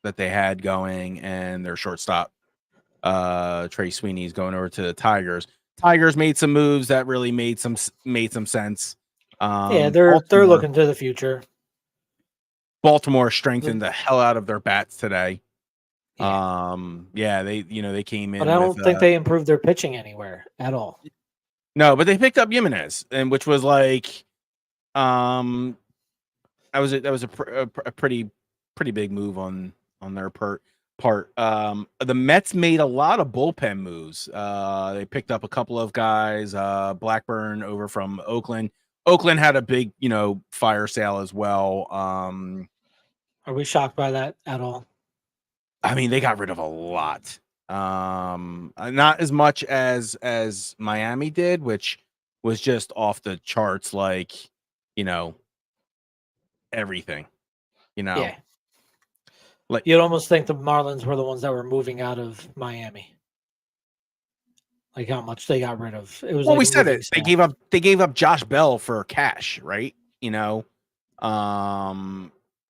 that they had going, and their shortstop Trey Sweeney's going over to the Tigers. Tigers made some moves that really made some sense. They're looking to the future. Baltimore strengthened the hell out of their bats today. They came in, but I don't think they improved their pitching anywhere at all. No, but they picked up Jimenez, and which was like, that was a pretty big move on their part. The Mets made a lot of bullpen moves. They picked up a couple of guys. Blackburn over from Oakland. Oakland had a big, fire sale as well. Are we shocked by that at all? I mean, they got rid of a lot. Not as much as Miami did, which was just off the charts, like, everything. Yeah. Like, you'd almost think the Marlins were the ones that were moving out of Miami. Like how much they got rid of. It was we said it. They gave up Josh Bell for cash, right? And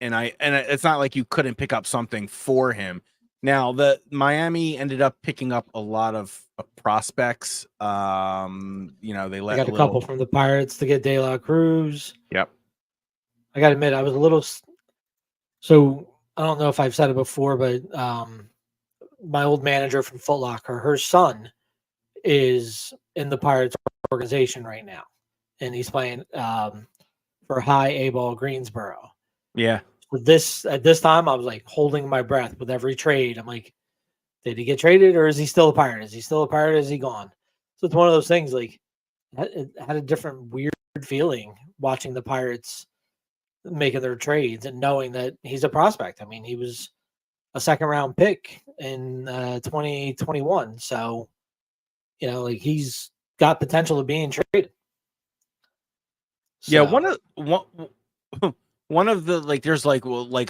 it's not like you couldn't pick up something for him. Now, the Miami ended up picking up a lot of prospects. They got a couple from the Pirates to get De La Cruz. Yep. I got to admit, I was a little. So I don't know if I've said it before, but my old manager from Foot Locker, her son is in the Pirates organization right now, and he's playing for high A-ball Greensboro. Yeah. At this time, I was like holding my breath with every trade. I'm like, did he get traded or is he still a Pirate? Is he still a Pirate? Is he gone? So it's one of those things. Like, it had a different weird feeling watching the Pirates making their trades and knowing that he's a prospect. I mean, he was a second round pick in 2021. So, like he's got potential of being traded. So, yeah, one of the there's a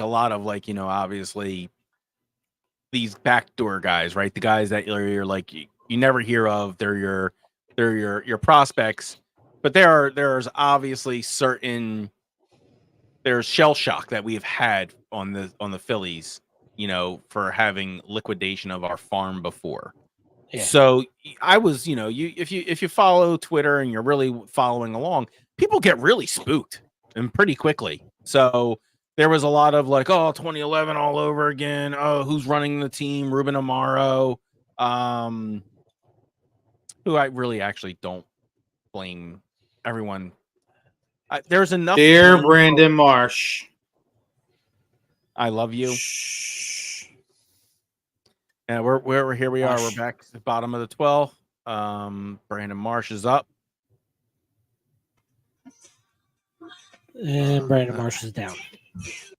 lot of obviously these backdoor guys, right? The guys that you're like you never hear of. They're your prospects, but there's obviously there's shell shock that we've had on the Phillies, for having liquidation of our farm before. Yeah. So I was, if you follow Twitter and you're really following along, people get really spooked and pretty quickly. So there was a lot of 2011 all over again. Oh, who's running the team? Ruben Amaro, who I really actually don't blame. Everyone, there's enough. Dear Brandon Marsh, I love you. And we're here. We are. We're back to the bottom of the 12th. Brandon Marsh is up. And Brandon Marsh is down.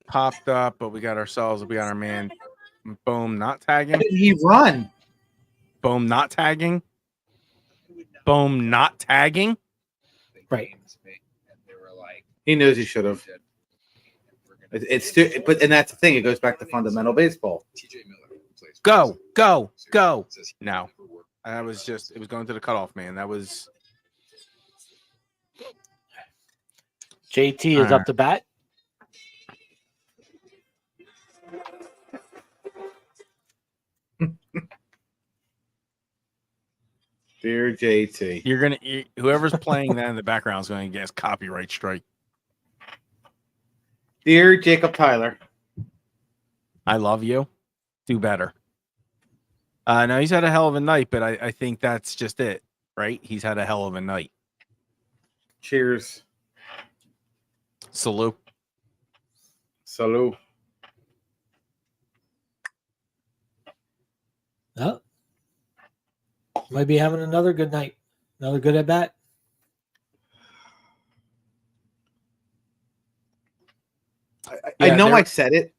Popped up, but we got our man Boom not tagging. How did he run? Boom not tagging. Boom not tagging. Right. He knows he should have. And that's the thing. It goes back to fundamental baseball. Go. No. It was going to the cutoff, man. That was. JT is up to bat. Dear JT. Whoever's playing that in the background is going to get a copyright strike. Dear Jacob Tyler. I love you. Do better. No, he's had a hell of a night, but I think that's just it, right? He's had a hell of a night. Cheers. Salute. Oh. Might be having another good night. Another good at bat. I know I said it.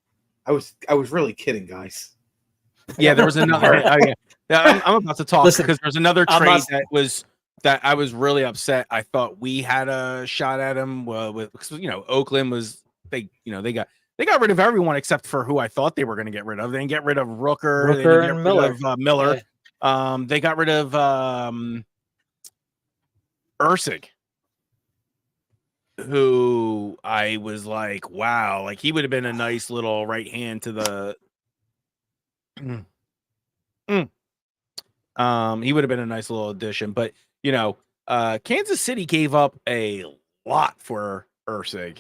I was really kidding, guys. Yeah, there was another. I'm about to talk because there's another trade that was that I was really upset. I thought we had a shot at him because Oakland was they got rid of everyone except for who I thought they were going to get rid of. They didn't get rid of Rooker. They didn't get and rid Miller. of Miller. Yeah. They got rid of Ursig, who I was like, wow, like he would have been a nice little right hand to the. He would have been a nice little addition, but Kansas City gave up a lot for Ursig.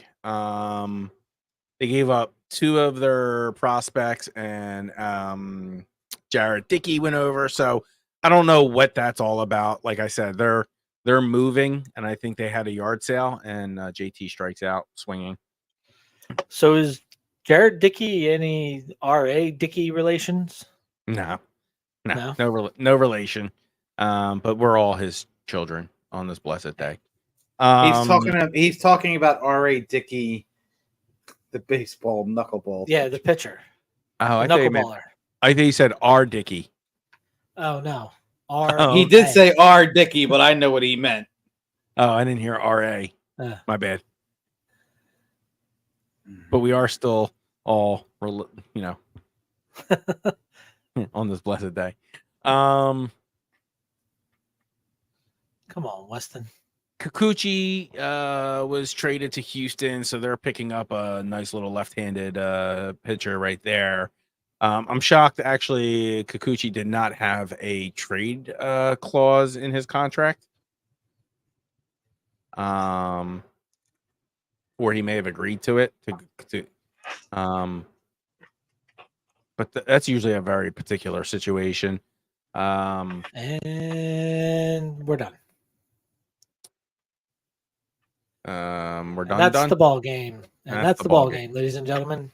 They gave up 2 of their prospects, and Jared Dickey went over. So I don't know what that's all about. Like I said, they're moving, and I think they had a yard sale, and JT strikes out swinging. So is Jared Dickey any R.A. Dickey relations? No No? no relation. But we're all his children on this blessed day. He's talking about R.A. Dickey, the baseball knuckleball. Yeah, the pitcher. Oh, The knuckleballer. I think he said R. Dickey. Oh, no. He did say R. Dickey, but I know what he meant. Oh, I didn't hear R.A. My bad. But we are still all, on this blessed day. Come on, Weston. Kikuchi was traded to Houston, so they're picking up a nice little left-handed pitcher right there. I'm shocked, actually, Kikuchi did not have a trade clause in his contract. Or he may have agreed to it. But that's usually a very particular situation. And we're done. We're done. That's done. the ball game. And that's the ball game, ladies and gentlemen.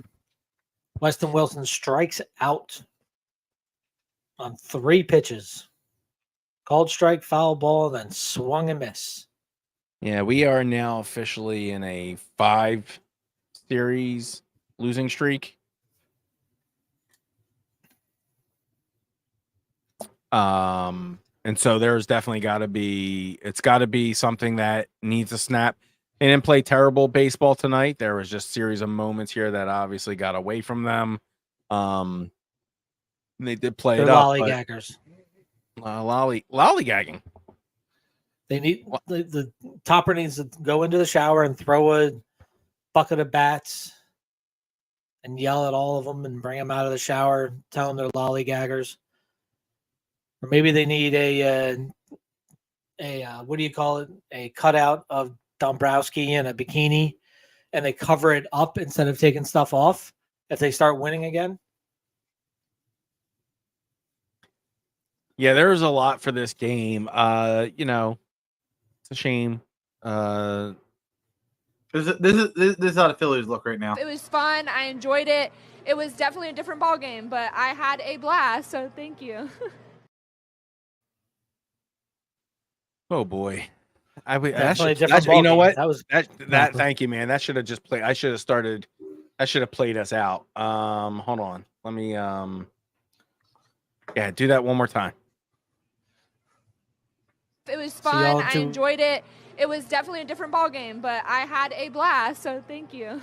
Weston Wilson strikes out on 3 pitches. Called strike, foul ball, then swung and miss. Yeah, we are now officially in a 5-series losing streak. And so there's definitely got to be something that needs to snap. They didn't play terrible baseball tonight. There was just a series of moments here that obviously got away from them. They did play it up. Lollygaggers. Lollygagging. They need the topper needs to go into the shower and throw a bucket of bats and yell at all of them and bring them out of the shower, tell them they're lollygaggers. Or maybe they need a what do you call it? A cutout of Dombrowski in a bikini, and they cover it up instead of taking stuff off if they start winning again. Yeah, there's a lot for this game. It's a shame. This is how the Phillies look right now. It was fun. I enjoyed it. It was definitely a different ball game, but I had a blast. So thank you. Oh boy, You know what? That was that. Thank you, man. That should have just played. I should have started. That should have played us out. Hold on. Let me. Yeah, do that one more time. It was fun. I enjoyed it. It was definitely a different ball game, but I had a blast. So thank you.